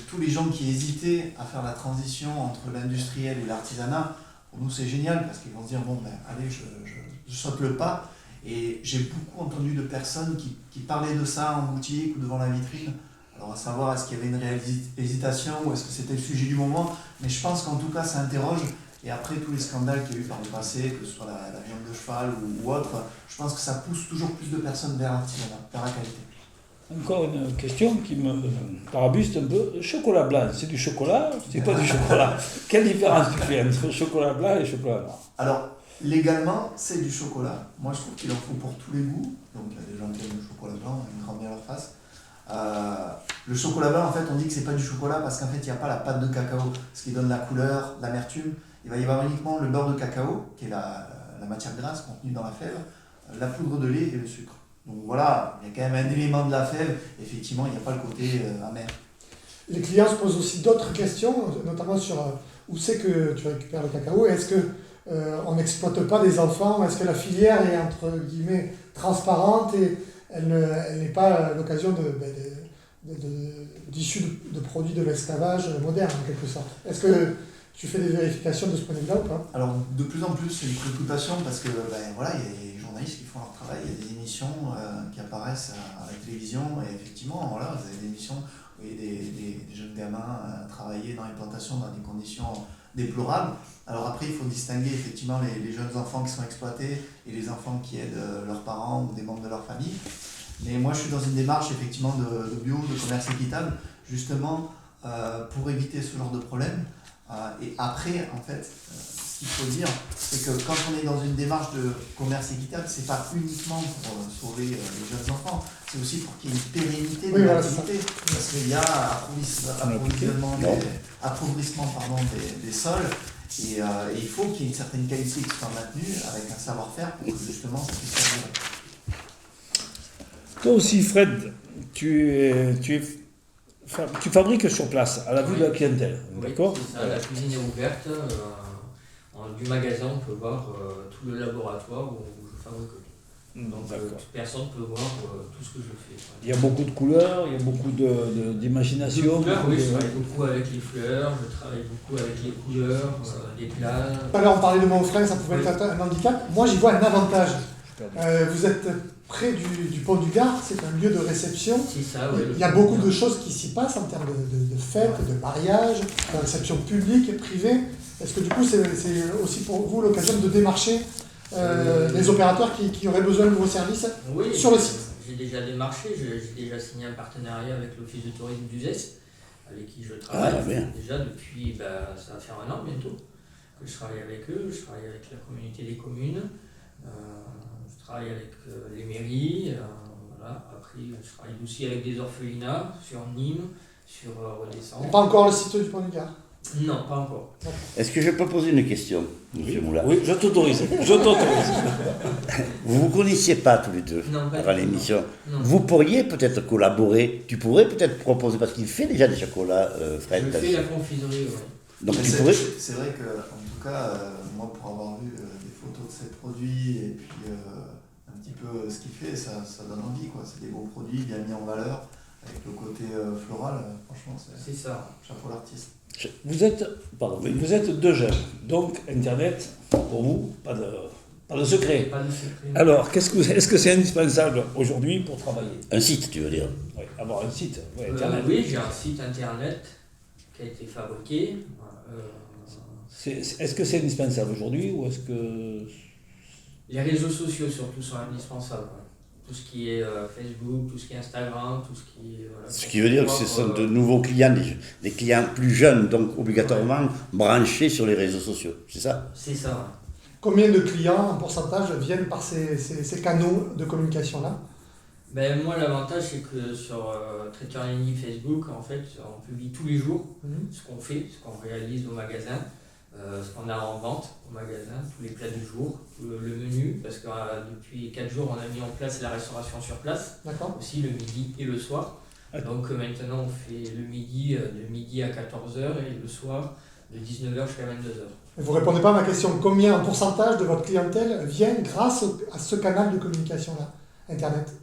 Speaker 13: tous les gens qui hésitaient à faire la transition entre l'industriel et l'artisanat, pour nous c'est génial parce qu'ils vont se dire bon ben allez, je saute le pas. Et j'ai beaucoup entendu de personnes qui parlaient de ça en boutique ou devant la vitrine. Alors à savoir, est-ce qu'il y avait une réelle hésitation ou est-ce que c'était le sujet du moment, mais je pense qu'en tout cas ça interroge. Et après tous les scandales qu'il y a eu par le passé, que ce soit la viande de cheval ou autre, je pense que ça pousse toujours plus de personnes vers l'artisanat, vers la qualité.
Speaker 7: Encore une question qui me tarabuste un peu. Chocolat blanc, c'est du chocolat, c'est pas du chocolat. Quelle différence tu fais entre chocolat blanc et chocolat noir?
Speaker 13: Alors, légalement, c'est du chocolat. Moi, je trouve qu'il en faut pour tous les goûts. Donc, il y a des gens qui aiment le chocolat blanc, ils me rendent bien leur face. Le chocolat blanc, en fait, on dit que c'est pas du chocolat parce qu'en fait, il n'y a pas la pâte de cacao, ce qui donne la couleur, l'amertume. Il va y avoir uniquement le beurre de cacao, qui est la matière grasse contenue dans la fève, la poudre de lait et le sucre. Donc voilà, il y a quand même un élément de la fève, effectivement, il n'y a pas le côté amer.
Speaker 8: Les clients se posent aussi d'autres questions, notamment sur où c'est que tu récupères le cacao. Est-ce qu'on n'exploite pas des enfants? Est-ce que la filière est entre guillemets transparente et elle n'est pas l'occasion d'issues de produits de l'esclavage moderne en quelque sorte? Est-ce que tu fais des vérifications de ce point de vue-là ou pas?
Speaker 13: Alors de plus en plus c'est une préoccupation parce que voilà, il y a des journalistes qui font leur travail, il y a des émissions qui apparaissent à la télévision et effectivement voilà, vous avez des émissions où il y a des jeunes gamins travailler dans les plantations dans des conditions déplorables. Alors après il faut distinguer effectivement les jeunes enfants qui sont exploités et les enfants qui aident leurs parents ou des membres de leur famille. Mais moi je suis dans une démarche effectivement de bio, de commerce équitable, justement pour éviter ce genre de problème. Et après, en fait, ce qu'il faut dire, c'est que quand on est dans une démarche de commerce équitable, c'est pas uniquement pour sauver les jeunes enfants, c'est aussi pour qu'il y ait une pérennité de l'activité. Parce qu'il y a appauvrissement des sols, et il faut qu'il y ait une certaine qualité qui soit maintenue avec un savoir-faire pour que justement ça puisse servir.
Speaker 7: Toi aussi, Fred, tu fabriques sur place, à la vue de la clientèle, d'accord?
Speaker 12: C'est ça, la cuisine est ouverte. Du magasin, on peut voir tout le laboratoire où je fabrique tout. Donc toute personne peut voir tout ce que je fais.
Speaker 7: Il y a beaucoup de couleurs, il y a beaucoup d'imagination.
Speaker 12: Oui, je travaille beaucoup avec les fleurs, je travaille beaucoup avec les couleurs, les plats.
Speaker 8: Tout à l'heure, on parlait de mon frein, ça pouvait être un handicap. Moi, j'y vois un avantage. Vous êtes près du pont du Gard, c'est un lieu de réception.
Speaker 12: Ça, ouais,
Speaker 8: il y a beaucoup de choses qui s'y passent en termes de fêtes, de mariages, de réception publique et privée. Est-ce que du coup, c'est aussi pour vous l'occasion de démarcher les opérateurs qui auraient besoin de vos services sur le site?
Speaker 12: J'ai déjà démarché, j'ai déjà signé un partenariat avec l'Office de tourisme d'Uzès, avec qui je travaille déjà depuis, ça va faire 1 an bientôt, que je travaille avec eux. Je travaille avec la communauté des communes. Je travaille avec les mairies, voilà. Après je travaille aussi avec des orphelinats sur Nîmes, sur Redescend.
Speaker 8: Pas encore le site du Pont du Gard?
Speaker 12: Non, pas encore.
Speaker 14: Est-ce que je peux poser une question, M. Moulin?
Speaker 7: Oui, je t'autorise.
Speaker 14: Vous ne vous connaissiez pas tous les deux avant l'émission. Vous pourriez peut-être collaborer, tu pourrais peut-être proposer, parce qu'il fait déjà des chocolats, Fred.
Speaker 12: Je fais la confiserie, oui.
Speaker 14: Donc
Speaker 13: c'est vrai que, en tout cas, moi pour avoir vu des photos de ces produits et puis un petit peu ce qu'il fait, ça donne envie, quoi. C'est des beaux produits bien mis en valeur, avec le côté floral, franchement,
Speaker 12: c'est ça.
Speaker 13: Chapeau l'artiste.
Speaker 7: Vous êtes deux jeunes, donc Internet, pour vous, pas de secret.
Speaker 12: Pas de secret.
Speaker 7: Alors, est-ce que c'est indispensable aujourd'hui pour travailler?
Speaker 14: Un site, tu veux dire?
Speaker 7: Oui, avoir un site, Internet.
Speaker 12: Oui, j'ai un site Internet qui a été fabriqué.
Speaker 7: Est-ce que c'est indispensable aujourd'hui ou est-ce que...
Speaker 12: Les réseaux sociaux surtout sont indispensables. Tout ce qui est Facebook, tout ce qui est Instagram, tout ce qui est... Voilà,
Speaker 14: ce qui veut dire que ce sont de nouveaux clients, des clients plus jeunes, donc obligatoirement branchés sur les réseaux sociaux, c'est ça?
Speaker 12: C'est ça.
Speaker 8: Combien de clients en pourcentage viennent par ces canaux de communication-là?
Speaker 12: Moi, l'avantage, c'est que sur Traité en ligne Facebook, en fait, on publie tous les jours ce qu'on fait, ce qu'on réalise au magasin, ce qu'on a en vente au magasin, tous les plats du jour, le menu, parce que depuis 4 jours, on a mis en place la restauration sur place, aussi le midi et le soir. Donc maintenant, on fait le midi de midi à 14h et le soir de 19h jusqu'à 22h.
Speaker 8: Vous ne répondez pas à ma question. Combien en pourcentage de votre clientèle vient grâce à ce canal de communication-là, Internet?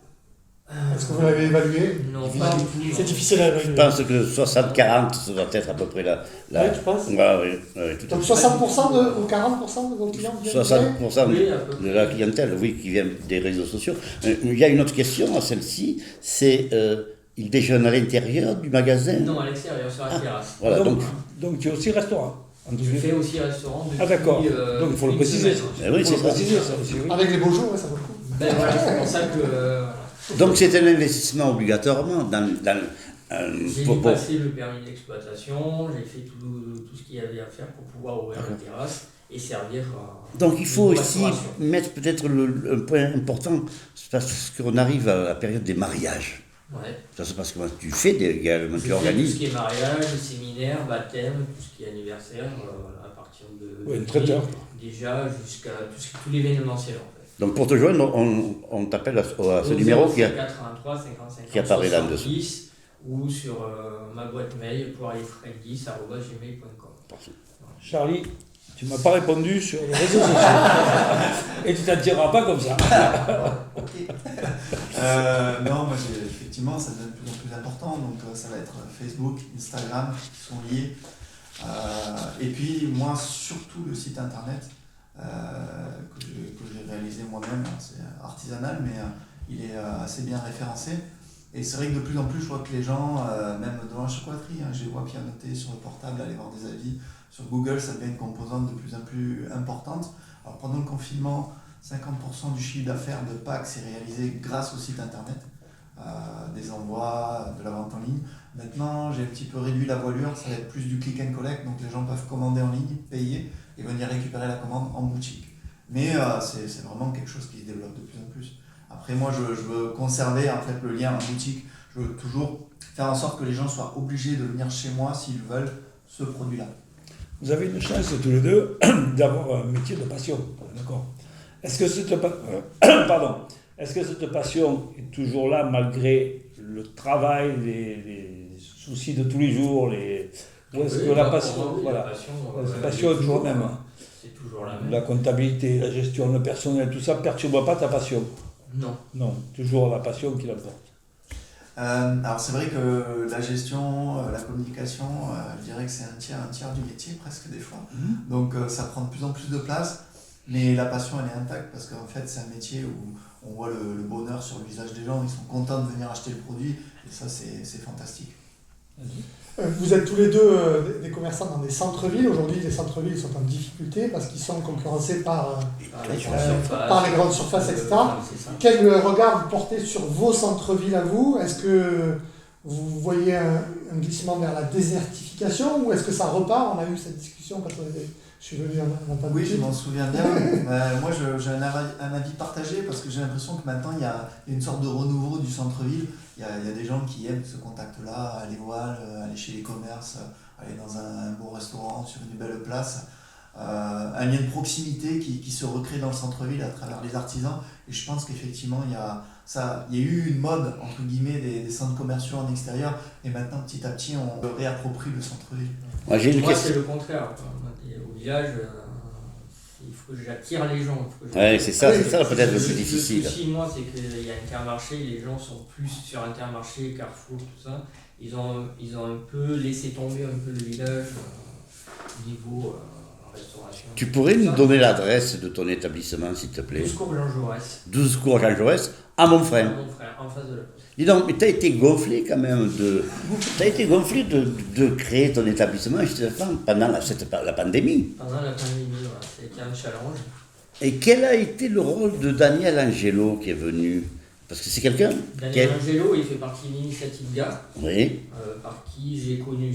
Speaker 8: Est-ce que vous l'avez évalué?
Speaker 12: Non, pas du tout.
Speaker 8: C'est difficile à évaluer.
Speaker 14: Je pense que 60-40, ça doit être à peu près là.
Speaker 8: Oui, tu penses?
Speaker 14: Oui, tout à
Speaker 8: Donc
Speaker 14: fait.
Speaker 8: 60% ou 40% de vos clients viennent
Speaker 14: 60%
Speaker 12: Oui, à peu près.
Speaker 14: de la clientèle, oui, qui vient des réseaux sociaux. Il y a une autre question à celle-ci, c'est ils déjeunent à l'intérieur du magasin?
Speaker 12: Non, à l'extérieur, sur la terrasse.
Speaker 14: Voilà,
Speaker 7: donc tu es aussi restaurant.
Speaker 12: Je fais aussi restaurant depuis.
Speaker 7: Ah d'accord. Donc il faut le préciser.
Speaker 14: Oui, c'est ça.
Speaker 8: Avec les beaux jours, ça vaut le coup.
Speaker 12: Ben voilà, c'est pour ça que.
Speaker 14: Donc c'est un investissement obligatoirement dans
Speaker 12: j'ai dû passer le permis d'exploitation, j'ai fait tout ce qu'il y avait à faire pour pouvoir ouvrir la terrasse et servir.
Speaker 14: Donc il faut aussi mettre peut-être un point important, c'est parce qu'on arrive à la période des mariages.
Speaker 12: Ouais.
Speaker 14: Ça se passe comment? Tu fais également, tu organises.
Speaker 12: Tout ce qui est mariage, séminaire, baptême, tout ce qui est anniversaire, à partir de.
Speaker 7: Oui, traiteur.
Speaker 12: Déjà jusqu'à tout l'événementiel en fait.
Speaker 14: Donc pour te joindre, on t'appelle à ce numéro qui
Speaker 12: 83 55
Speaker 14: qui apparaît là en dessous.
Speaker 12: Ou sur ma boîte mail poirierfred10@gmail.com.
Speaker 7: Charlie, tu m'as pas répondu sur les réseaux sociaux. Et tu t'en tireras pas comme ça.
Speaker 13: Non, moi effectivement, ça devient de plus en plus important. Donc ça va être Facebook, Instagram qui sont liés. Et puis moi, surtout le site internet que j'ai réalisé moi-même. C'est artisanal, mais il est assez bien référencé. Et c'est vrai que de plus en plus, je vois que les gens, même dans la chocolaterie, je les vois pianoter sur le portable, aller voir des avis. Sur Google, ça devient une composante de plus en plus importante. Alors pendant le confinement, 50% du chiffre d'affaires de Pâques s'est réalisé grâce au site internet, des envois, de la vente en ligne. Maintenant, j'ai un petit peu réduit la voilure, ça va être plus du click and collect, donc les gens peuvent commander en ligne, payer et venir récupérer la commande en boutique. Mais c'est vraiment quelque chose qui se développe de plus en plus. Après, moi, je veux conserver en fait le lien en boutique. Je veux toujours faire en sorte que les gens soient obligés de venir chez moi s'ils veulent ce produit-là.
Speaker 7: Vous avez une chance tous les deux d'avoir un métier de passion, d'accord? Est-ce que cette passion est toujours là malgré le travail, les soucis de tous les jours, ou est-ce que la passion, voilà, la passion est toujours la même?
Speaker 12: C'est toujours la même.
Speaker 7: La comptabilité, la gestion, le personnel, tout ça ne perturbe pas ta passion?
Speaker 12: Non.
Speaker 7: Non, toujours la passion qui l'emporte.
Speaker 13: Alors c'est vrai que la gestion, la communication, je dirais que c'est un tiers du métier presque des fois. Donc ça prend de plus en plus de place, mais la passion elle est intacte parce qu'en fait c'est un métier où on voit le bonheur sur le visage des gens, ils sont contents de venir acheter le produit et ça c'est fantastique.
Speaker 8: Vous êtes tous les deux des commerçants dans des centres-villes. Aujourd'hui, les centres-villes sont en difficulté parce qu'ils sont concurrencés par les grandes surfaces, etc. Quel regard vous portez sur vos centres-villes à vous? Est-ce que vous voyez un glissement vers la désertification ou est-ce que ça repart? On a eu cette discussion quand je suis venu en Pamplonne.
Speaker 13: Oui, je m'en souviens bien. Moi, j'ai un avis partagé parce que j'ai l'impression que maintenant, il y a une sorte de renouveau du centre-ville. Il y a des gens qui aiment ce contact-là, aller voir, aller chez les commerces, aller dans un beau restaurant, sur une belle place. Un lien de proximité qui se recrée dans le centre-ville à travers les artisans. Et je pense qu'effectivement, il y a eu une mode, entre guillemets, des centres commerciaux en extérieur. Et maintenant, petit à petit, on réapproprie le centre-ville.
Speaker 12: Moi, c'est le contraire. Au village, il faut que j'attire les gens.
Speaker 14: C'est ça peut-être le plus difficile.
Speaker 12: Le souci, moi, c'est qu'il y a Intermarché, les gens sont plus sur Intermarché, Carrefour, tout ça. Ils ont un peu laissé tomber un peu le village niveau restauration.
Speaker 14: Tu pourrais nous donner l'adresse de ton établissement, s'il te plaît?
Speaker 12: 12 cours Jean Jaurès.
Speaker 14: 12 cours Jean Jaurès, à Montfrain.
Speaker 12: À Montfrain, en face de la poste.
Speaker 14: Dis donc, mais tu as été gonflé quand même de créer ton établissement justement pendant la pandémie.
Speaker 12: Pendant la pandémie, c'était un challenge.
Speaker 14: Et quel a été le rôle de Daniel Angelo qui est venu? Parce que c'est quelqu'un
Speaker 12: Daniel Angelo, il fait partie de l'initiative GAR,
Speaker 14: oui.
Speaker 12: par qui je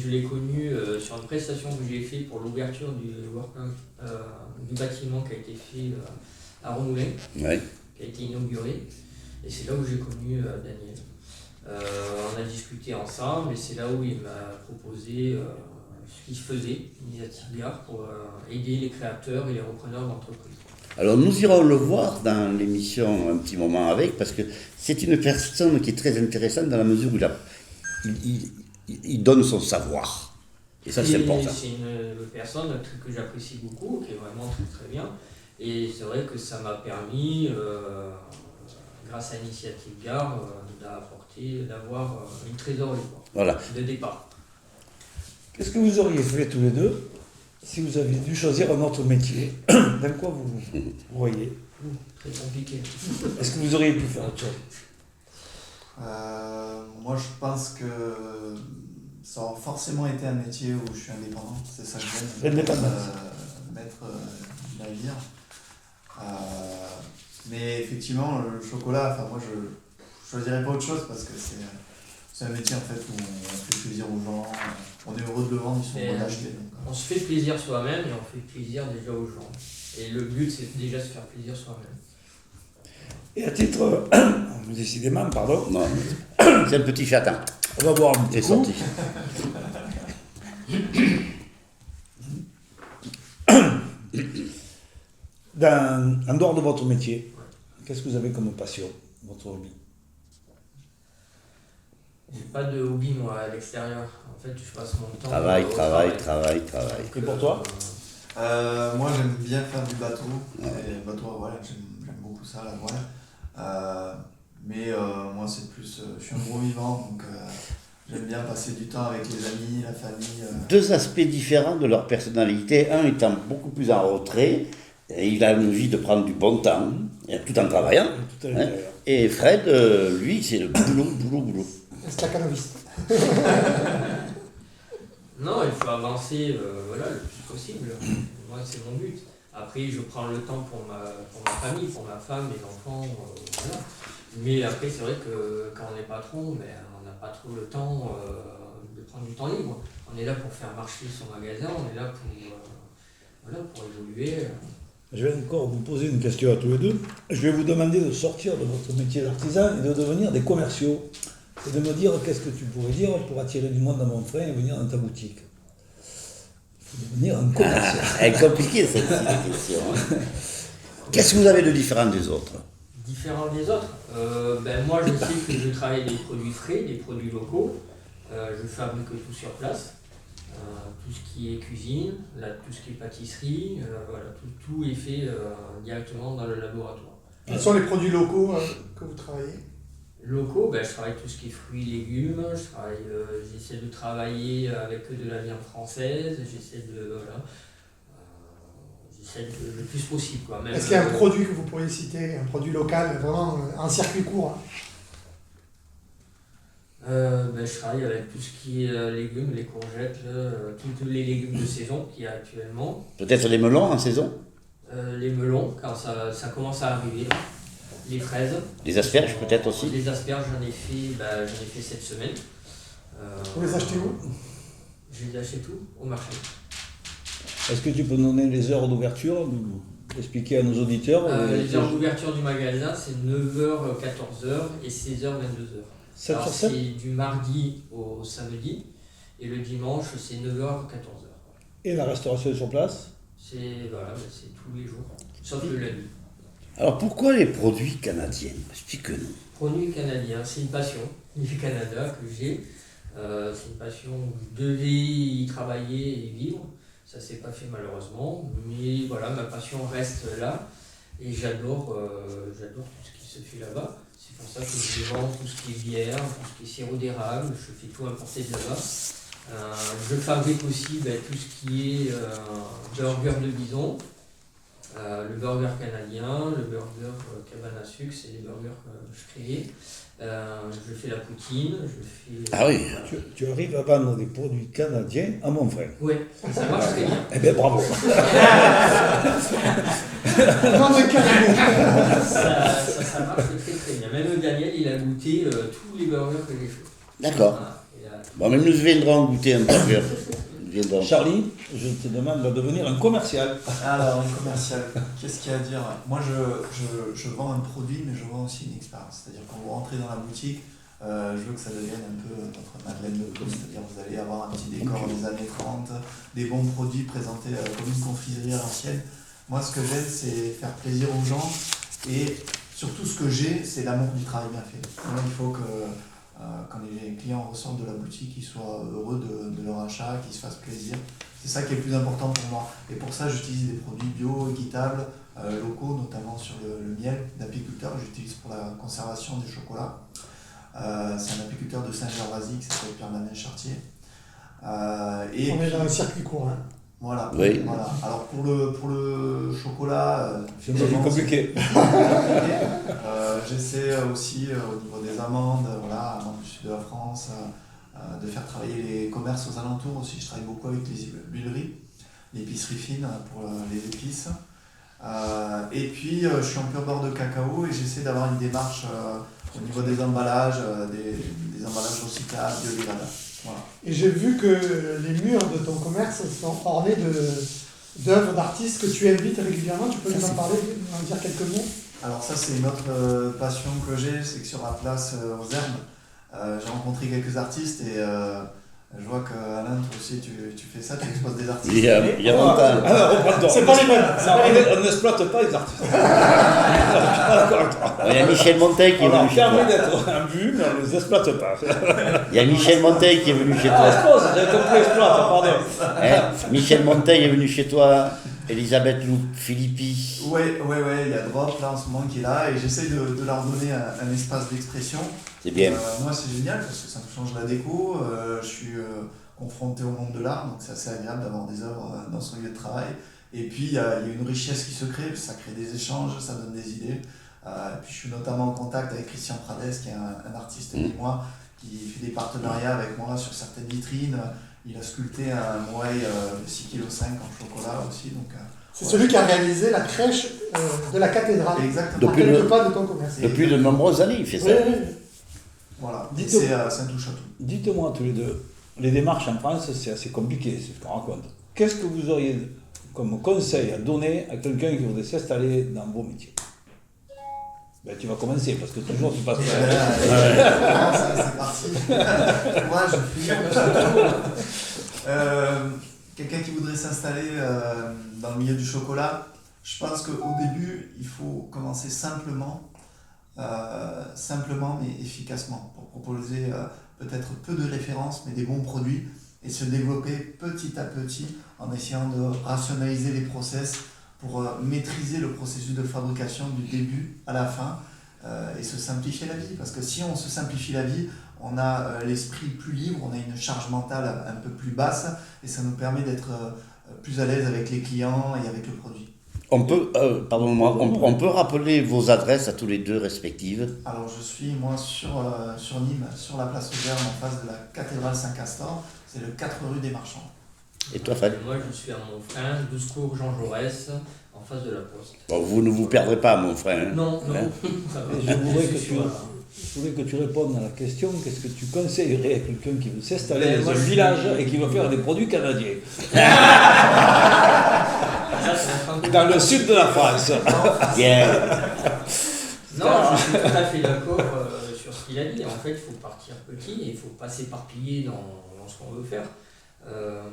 Speaker 12: l'ai connu sur une prestation que j'ai faite pour l'ouverture du bâtiment qui a été fait à Remoulin, qui a été inauguré. Et c'est là où j'ai connu Daniel. On a discuté ensemble et c'est là où il m'a proposé ce qui se faisait, l'initiative GAR, pour aider les créateurs et les repreneurs d'entreprises.
Speaker 14: Alors nous irons le voir dans l'émission un petit moment avec, parce que c'est une personne qui est très intéressante dans la mesure où il donne son savoir. Et ça c'est important.
Speaker 12: C'est une personne que j'apprécie beaucoup, qui est vraiment très très bien. Et c'est vrai que ça m'a permis grâce à Initiative Gare, nous a apporté d'avoir une trésorerie
Speaker 14: Voilà.
Speaker 12: de départ.
Speaker 7: Qu'est-ce que vous auriez fait tous les deux si vous aviez dû choisir un autre métier? Dans quoi vous voyez?
Speaker 12: Très compliqué.
Speaker 7: Est-ce que vous auriez pu faire autre chose?
Speaker 13: Moi, je pense que ça aura forcément été un métier où je suis indépendant. C'est ça que j'aime.
Speaker 7: L'indépendance.
Speaker 13: Maître du navire. Mais effectivement, le chocolat, moi, je choisirais pas autre chose parce que c'est un métier en fait où on fait plaisir aux gens. On est heureux de le vendre, ils sont heureux d'acheter.
Speaker 12: On se fait plaisir soi-même et on fait plaisir déjà aux gens. Et le but, c'est déjà de se faire plaisir soi-même.
Speaker 7: Et à titre, décidément, pardon.
Speaker 14: Non, c'est un petit chatin.
Speaker 7: On va boire un petit coup.
Speaker 14: Sorti.
Speaker 7: En dehors de votre métier, qu'est-ce que vous avez comme passion, votre hobby?
Speaker 12: J'ai pas de hobby moi à l'extérieur. En fait, je passe mon temps.
Speaker 14: Travail.
Speaker 7: Et pour toi?
Speaker 13: Moi, j'aime bien faire du bateau. Et le bateau, voilà, j'aime beaucoup ça, la voile. Mais moi, c'est plus. Je suis un gros vivant, donc j'aime bien passer du temps avec les amis, la famille.
Speaker 14: Deux aspects différents de leur personnalité. Un étant beaucoup plus en retrait, et il a envie de prendre du bon temps, tout en travaillant. Hein. Et Fred, lui, c'est le boulot.
Speaker 8: Stacanoviste.
Speaker 12: Non, il faut avancer le plus possible. Moi, c'est mon but. Après, je prends le temps pour ma famille, pour ma femme, mes enfants. Voilà. Mais après, c'est vrai que quand on est patron, on n'a pas trop le temps de prendre du temps libre. On est là pour faire marcher son magasin, on est là pour évoluer.
Speaker 7: Je vais encore vous poser une question à tous les deux. Je vais vous demander de sortir de votre métier d'artisan et de devenir des commerciaux. Et de me dire qu'est-ce que tu pourrais dire pour attirer du monde dans mon frein et venir dans ta boutique. Il faut devenir un commercial.
Speaker 14: Elle est compliquée cette question. Hein. Qu'est-ce que vous avez de différent des autres?
Speaker 12: Différent des autres moi, je sais que je travaille des produits frais, des produits locaux. Je fabrique tout sur place. Tout ce qui est cuisine, tout ce qui est pâtisserie, tout est fait directement dans le laboratoire.
Speaker 8: Quels sont les produits locaux que vous travaillez?
Speaker 12: Locaux, je travaille tout ce qui est fruits, légumes, j'essaie de travailler avec de la viande française, j'essaie le plus possible.
Speaker 8: Est-ce qu'il y a un produit que vous pourriez citer, un produit local, vraiment un circuit court?
Speaker 12: Je travaille avec tout ce qui est légumes, les courgettes, tous les légumes de saison qu'il y a actuellement.
Speaker 14: Peut-être les melons en saison?
Speaker 12: Les melons, quand ça commence à arriver. Les fraises.
Speaker 14: Les asperges peut-être aussi?
Speaker 12: Les asperges, j'en ai fait cette semaine.
Speaker 8: Vous les achetez où?
Speaker 12: Je les achète où? Au marché.
Speaker 7: Est-ce que tu peux nous donner les heures d'ouverture, expliquer à nos auditeurs?
Speaker 12: Les heures d'ouverture du magasin, c'est 9h, 14h et 16h, 22h.
Speaker 7: 7
Speaker 12: Alors,
Speaker 7: sur 7?
Speaker 12: c'est du mardi au samedi et le dimanche, c'est 9h, 14h.
Speaker 7: Et la restauration est sur place?
Speaker 12: C'est tous les jours, sauf le lundi.
Speaker 14: Alors pourquoi les produits canadiens? Explique-nous.
Speaker 12: Produits canadiens, c'est une passion du Canada que j'ai. C'est une passion où je devais y travailler et vivre. Ça ne s'est pas fait malheureusement, mais voilà, ma passion reste là et j'adore tout ce qui se fait là-bas. C'est pour ça que je vends tout ce qui est bière, tout ce qui est sirop d'érable, je fais tout importer de là-bas. Je fabrique aussi tout ce qui est burger de bison. Le burger canadien, le burger cabane à sucre, c'est les burgers que je crée. Je fais la poutine, je fais...
Speaker 14: Ah oui.
Speaker 7: Tu arrives à vendre des produits canadiens à Montfrain?
Speaker 12: Oui, ça marche très bien.
Speaker 7: Eh bien, bravo.
Speaker 12: Ça marche très bien. Même Daniel, il a goûté tous les burgers que j'ai fait.
Speaker 14: D'accord. Bon, même nous viendrons goûter un burger.
Speaker 7: Charlie, je te demande de devenir un commercial.
Speaker 13: Alors, un commercial, qu'est-ce qu'il y a à dire? Moi, je vends un produit, mais je vends aussi une expérience. C'est-à-dire quand vous rentrez dans la boutique, je veux que ça devienne un peu notre Madeleine de Proust. C'est-à-dire vous allez avoir un petit décor des années 30, des bons produits présentés comme une confiserie à l'ancienne. Moi, ce que j'aime, c'est faire plaisir aux gens. Et surtout, ce que j'ai, c'est l'amour du travail bien fait. Moi, il faut que... quand les clients ressortent de la boutique, ils soient heureux de leur achat, qu'ils se fassent plaisir. C'est ça qui est le plus important pour moi. Et pour ça, j'utilise des produits bio, équitables, locaux, notamment sur le miel d'apiculteur que j'utilise pour la conservation du chocolat. C'est un apiculteur de Saint-Gervasy qui s'appelle Pierre-Damien Chartier.
Speaker 8: On est dans un circuit court. Hein.
Speaker 13: Voilà.
Speaker 14: Oui.
Speaker 13: Voilà. Alors pour le chocolat,
Speaker 7: c'est compliqué.
Speaker 13: J'essaie aussi au niveau des amandes, voilà, amandes du sud de la France, de faire travailler les commerces aux alentours aussi. Je travaille beaucoup avec les huileries, l'épicerie fine pour les épices. Et puis je suis en pur beurre de cacao et j'essaie d'avoir une démarche au niveau des emballages, des emballages recyclables, biodégradables. Voilà.
Speaker 8: Et j'ai vu que les murs de ton commerce sont ornés d'œuvres d'artistes que tu invites régulièrement. Tu peux nous en parler, en dire quelques mots?
Speaker 13: Alors ça c'est une autre passion que j'ai, c'est que sur la place aux Herbes, j'ai rencontré quelques artistes et je vois qu'Alain, toi aussi tu fais ça, tu exposes des artistes.
Speaker 14: Il y a longtemps.
Speaker 8: C'est pas les mêmes.
Speaker 7: On n'exploite pas les artistes.
Speaker 14: Il y a Michel Monteil qui est venu chez toi.
Speaker 7: On permet d'être en vue, mais on ne les exploite pas.
Speaker 14: Il y a Michel Monteil qui est venu chez toi.
Speaker 7: J'avais compris exploite, pardon.
Speaker 14: Michel Monteil est venu chez toi. Elisabeth Loup Philippi.
Speaker 13: Oui, il y a Drop là en ce moment qui est là et j'essaie de leur donner un espace d'expression.
Speaker 14: C'est bien.
Speaker 13: Moi c'est génial parce que ça me change la déco, je suis confronté au monde de l'art, donc c'est assez agréable d'avoir des œuvres dans son lieu de travail. Et puis il y a une richesse qui se crée, ça crée des échanges, ça donne des idées. Puis je suis notamment en contact avec Christian Prades qui est un artiste et moi qui fait des partenariats avec moi sur certaines vitrines. Il a sculpté un moaï de 6,5 kg en chocolat aussi.
Speaker 8: C'est celui qui a réalisé la crèche de la cathédrale.
Speaker 13: Exactement.
Speaker 8: À quelques pas de ton commerce.
Speaker 14: Depuis de nombreuses années, il fait ça.
Speaker 8: Oui.
Speaker 13: Voilà, c'est un touche à tout.
Speaker 7: Dites-moi tous les deux, les démarches en France, c'est assez compliqué, c'est ce qu'on raconte. Qu'est-ce que vous auriez comme conseil à donner à quelqu'un qui voudrait s'installer dans vos métiers? Ben, tu vas commencer, parce que toujours tu passes
Speaker 13: c'est parti. Moi, je suis quelqu'un qui voudrait s'installer dans le milieu du chocolat. Je pense qu'au début, il faut commencer simplement mais efficacement, pour proposer peut-être peu de références, mais des bons produits, et se développer petit à petit en essayant de rationaliser les process pour maîtriser le processus de fabrication du début à la fin et se simplifier la vie. Parce que si on se simplifie la vie, on a l'esprit plus libre, on a une charge mentale un peu plus basse et ça nous permet d'être plus à l'aise avec les clients et avec le produit.
Speaker 14: On peut, on peut rappeler vos adresses à tous les deux respectives.
Speaker 13: Alors je suis moi sur Nîmes, sur la place aux Herbes, en face de la cathédrale Saint-Castor, c'est le 4 rue des Marchands.
Speaker 14: Et toi Fred?
Speaker 12: Moi je suis à Montfrein, 12 cours Jean Jaurès, en face de la Poste.
Speaker 14: Bon, vous ne vous perdrez pas à Montfrein. Hein?
Speaker 12: Non.
Speaker 7: Je voudrais que tu répondes à la question, qu'est-ce que tu conseillerais à quelqu'un qui veut s'installer dans un village et qui veut faire des produits canadiens? Dans le sud de la France.
Speaker 12: Non, je suis tout à fait d'accord sur ce qu'il a dit. En fait, il faut partir petit et il ne faut pas s'éparpiller dans ce qu'on veut faire.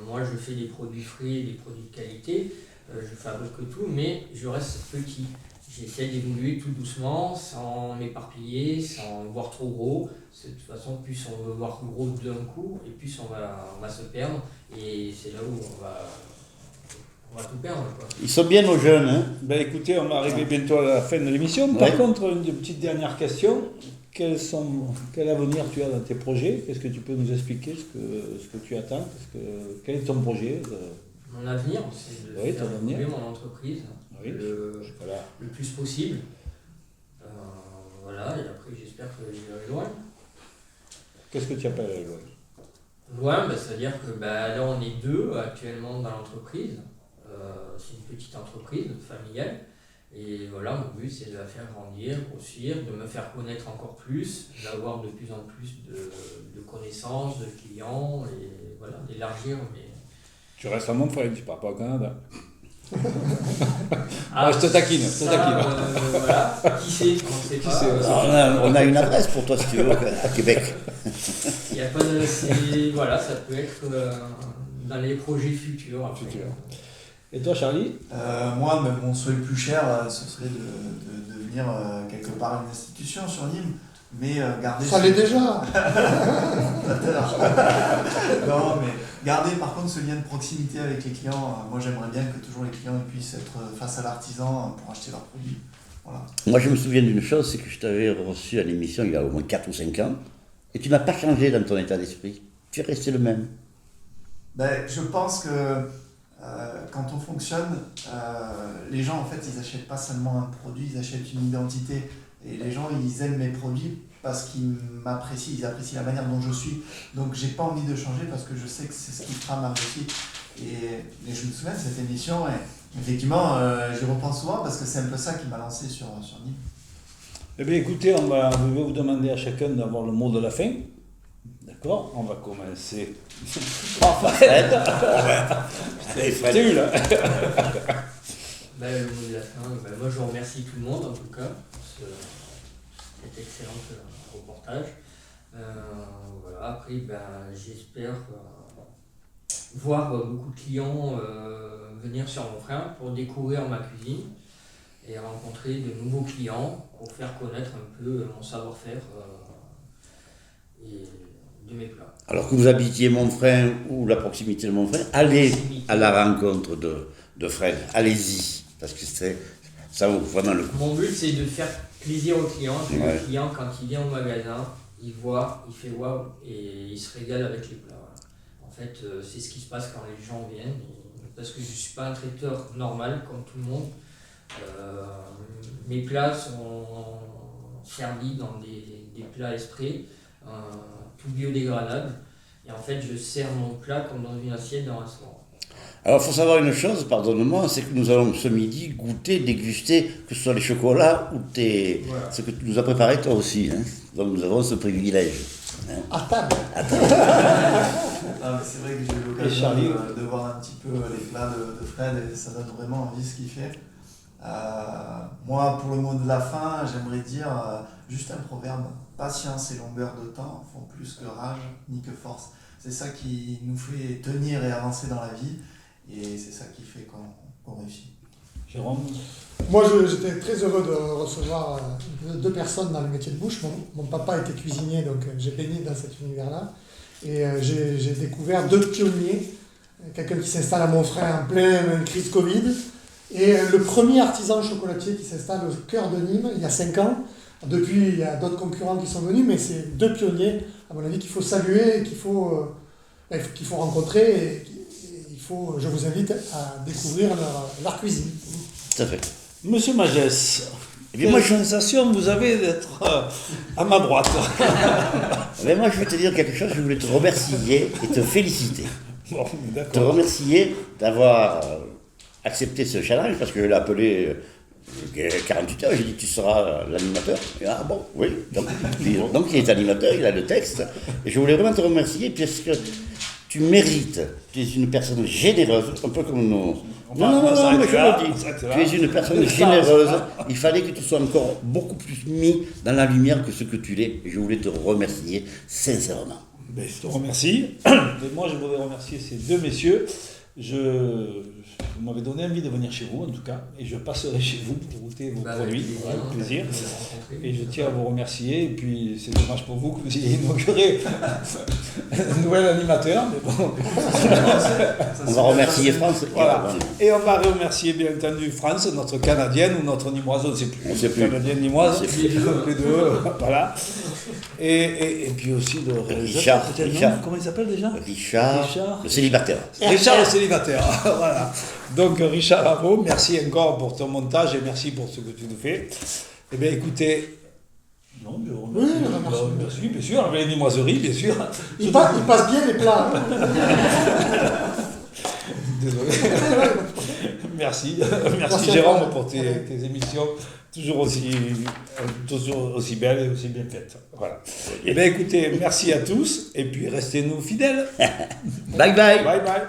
Speaker 12: Moi, je fais des produits frais, des produits de qualité. Je fabrique tout, mais je reste petit. J'essaie d'évoluer tout doucement, sans m'éparpiller, sans voir trop gros. De toute façon, plus on veut voir gros d'un coup, et plus on va se perdre. Et c'est là où on va tout perdre, quoi.
Speaker 14: Ils sont bien nos jeunes. Hein?
Speaker 7: Ben écoutez, on va arriver bientôt à la fin de l'émission. Par contre, une petite dernière question. Quel avenir tu as dans tes projets? Qu'est-ce que tu peux nous expliquer ce que tu attends? Quel est ton projet?
Speaker 12: Mon avenir, c'est de faire développer mon entreprise le plus possible. Voilà, et après j'espère que j'irai loin.
Speaker 7: Qu'est-ce que tu appelles loin?
Speaker 12: Loin, c'est-à-dire que là on est deux actuellement dans l'entreprise. C'est une petite entreprise familiale. Et voilà, mon but c'est de la faire grandir, grossir, de me faire connaître encore plus, d'avoir de plus en plus de connaissances, de clients, et voilà, d'élargir mes...
Speaker 7: Tu restes à Montfrein, tu pars pas au Canada. Je te taquine,
Speaker 12: voilà, qui sait, on ne sait pas.
Speaker 14: On a une adresse pour toi si tu veux, à Québec.
Speaker 12: Il y a pas de... Voilà, ça peut être dans les projets futurs. Après.
Speaker 7: Et toi, Charlie?
Speaker 13: Moi, mon souhait le plus cher, ce serait de devenir quelque part une institution sur Nîmes. mais garder...
Speaker 8: Ça l'est déjà.
Speaker 13: Non, mais garder par contre ce lien de proximité avec les clients. Moi, j'aimerais bien que toujours les clients puissent être face à l'artisan pour acheter leurs produits. Voilà.
Speaker 14: Moi, je me souviens d'une chose, c'est que je t'avais reçu à l'émission il y a au moins 4 ou 5 ans, et tu n'as pas changé dans ton état d'esprit. Tu es resté le même.
Speaker 13: Ben, je pense que quand on fonctionne, les gens, en fait, ils n'achètent pas seulement un produit, ils achètent une identité. Et les gens, ils aiment mes produits parce qu'ils m'apprécient, ils apprécient la manière dont je suis. Donc, j'ai pas envie de changer parce que je sais que c'est ce qui fera ma réussite. Et je me souviens de cette émission, et effectivement, j'y repense souvent parce que c'est un peu ça qui m'a lancé sur Nîmes.
Speaker 7: Eh bien, écoutez, je vais vous demander à chacun d'avoir le mot de la fin. D'accord? On va commencer par Fred.
Speaker 14: Fred.
Speaker 7: C'est eu là.
Speaker 12: Le mot de la fin, moi je remercie tout le monde en tout cas pour cet excellent reportage. Voilà, après j'espère voir beaucoup de clients venir sur mon frein pour découvrir ma cuisine et rencontrer de nouveaux clients pour faire connaître un peu mon savoir-faire et de mes plats.
Speaker 14: Alors que vous habitiez Montfrein ou la proximité de Montfrein, allez à la rencontre de Fred, allez-y, parce que ça vaut vraiment le coup.
Speaker 12: Mon but c'est de faire plaisir aux clients, que le client quand il vient au magasin, il voit, il fait waouh et il se régale avec les plats. Voilà. En fait, c'est ce qui se passe quand les gens viennent, parce que je ne suis pas un traiteur normal comme tout le monde. Mes plats sont servis dans des plats exprès, tout biodégradable. Et en fait, je sers mon plat comme dans une assiette d'un restaurant.
Speaker 14: Alors, il faut savoir une chose, pardonne-moi, c'est que nous allons ce midi goûter, déguster, que ce soit les chocolats ou ce que tu nous as préparé toi aussi. Hein. Donc, nous avons ce privilège. Hein.
Speaker 8: À table.
Speaker 13: Ah, mais c'est vrai que j'ai eu l'occasion de voir un petit peu les plats de Fred et ça donne vraiment envie ce qu'il fait. Moi, pour le mot de la fin, j'aimerais dire juste un proverbe. Patience et longueur de temps font plus que rage ni que force. C'est ça qui nous fait tenir et avancer dans la vie et c'est ça qui fait qu'on réussit.
Speaker 7: Jérôme?
Speaker 8: Moi, j'étais très heureux de recevoir deux personnes dans le métier de bouche. Mon papa était cuisinier, donc j'ai baigné dans cet univers-là. Et j'ai découvert deux pionniers. Quelqu'un qui s'installe à Montfrein en pleine crise Covid. Et le premier artisan chocolatier qui s'installe au cœur de Nîmes, il y a 5 ans. Depuis, il y a d'autres concurrents qui sont venus, mais c'est deux pionniers, à mon avis, qu'il faut saluer et qu'il faut rencontrer. Et je vous invite à découvrir leur cuisine.
Speaker 14: Tout à fait.
Speaker 7: Monsieur Magès,
Speaker 14: quelle
Speaker 7: sensation vous avez d'être à ma droite?
Speaker 14: Mais moi, je vais te dire quelque chose, je voulais te remercier et te féliciter.
Speaker 7: Bon, d'accord.
Speaker 14: Te remercier d'avoir accepté ce challenge, parce que je l'ai appelé 48 heures, j'ai dit tu seras l'animateur. Et, ah bon, oui. Donc il est animateur, il a le texte. Et je voulais vraiment te remercier, puisque tu mérites, tu es une personne généreuse, un peu comme nous. Non, mais je le dis. Tu es une personne généreuse. Il fallait que tu sois encore beaucoup plus mis dans la lumière que ce que tu l'es. Et je voulais te remercier sincèrement.
Speaker 7: Ben, je te remercie. Et moi, je voudrais remercier ces deux messieurs. Vous m'avez donné envie de venir chez vous, en tout cas, et je passerai chez vous pour goûter vos produits, avec plaisir. Et je tiens à vous remercier, et puis c'est dommage pour vous que vous ayez inauguré un nouvel animateur, mais bon.
Speaker 14: On va remercier France.
Speaker 7: Voilà. Et on va remercier bien entendu France, notre Canadienne ou notre Nîmoise, on ne sait plus.
Speaker 14: On sait plus.
Speaker 7: Canadienne, Nîmoise, les deux, voilà. Et puis aussi le
Speaker 14: Richard.
Speaker 7: Comment il s'appelle déjà?
Speaker 14: Richard, le célibataire.
Speaker 7: Richard le célibataire, voilà. Donc Richard Avo, merci encore pour ton montage et merci pour ce que tu nous fais. Eh bien écoutez, non, je vous remercie.
Speaker 8: Oui,
Speaker 7: merci, bien sûr, avec les nimoiseries, bien sûr.
Speaker 8: Il passe bien les plats.
Speaker 7: Désolé. Merci Jérôme pour tes émissions toujours aussi belles et aussi bien faites. Voilà. Eh bien écoutez, merci à tous et puis restez-nous fidèles.
Speaker 14: Bye bye.
Speaker 7: Bye bye.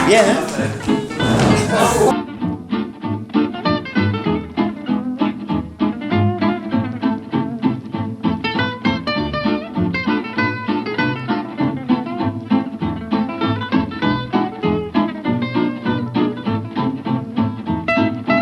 Speaker 14: Bien, hein?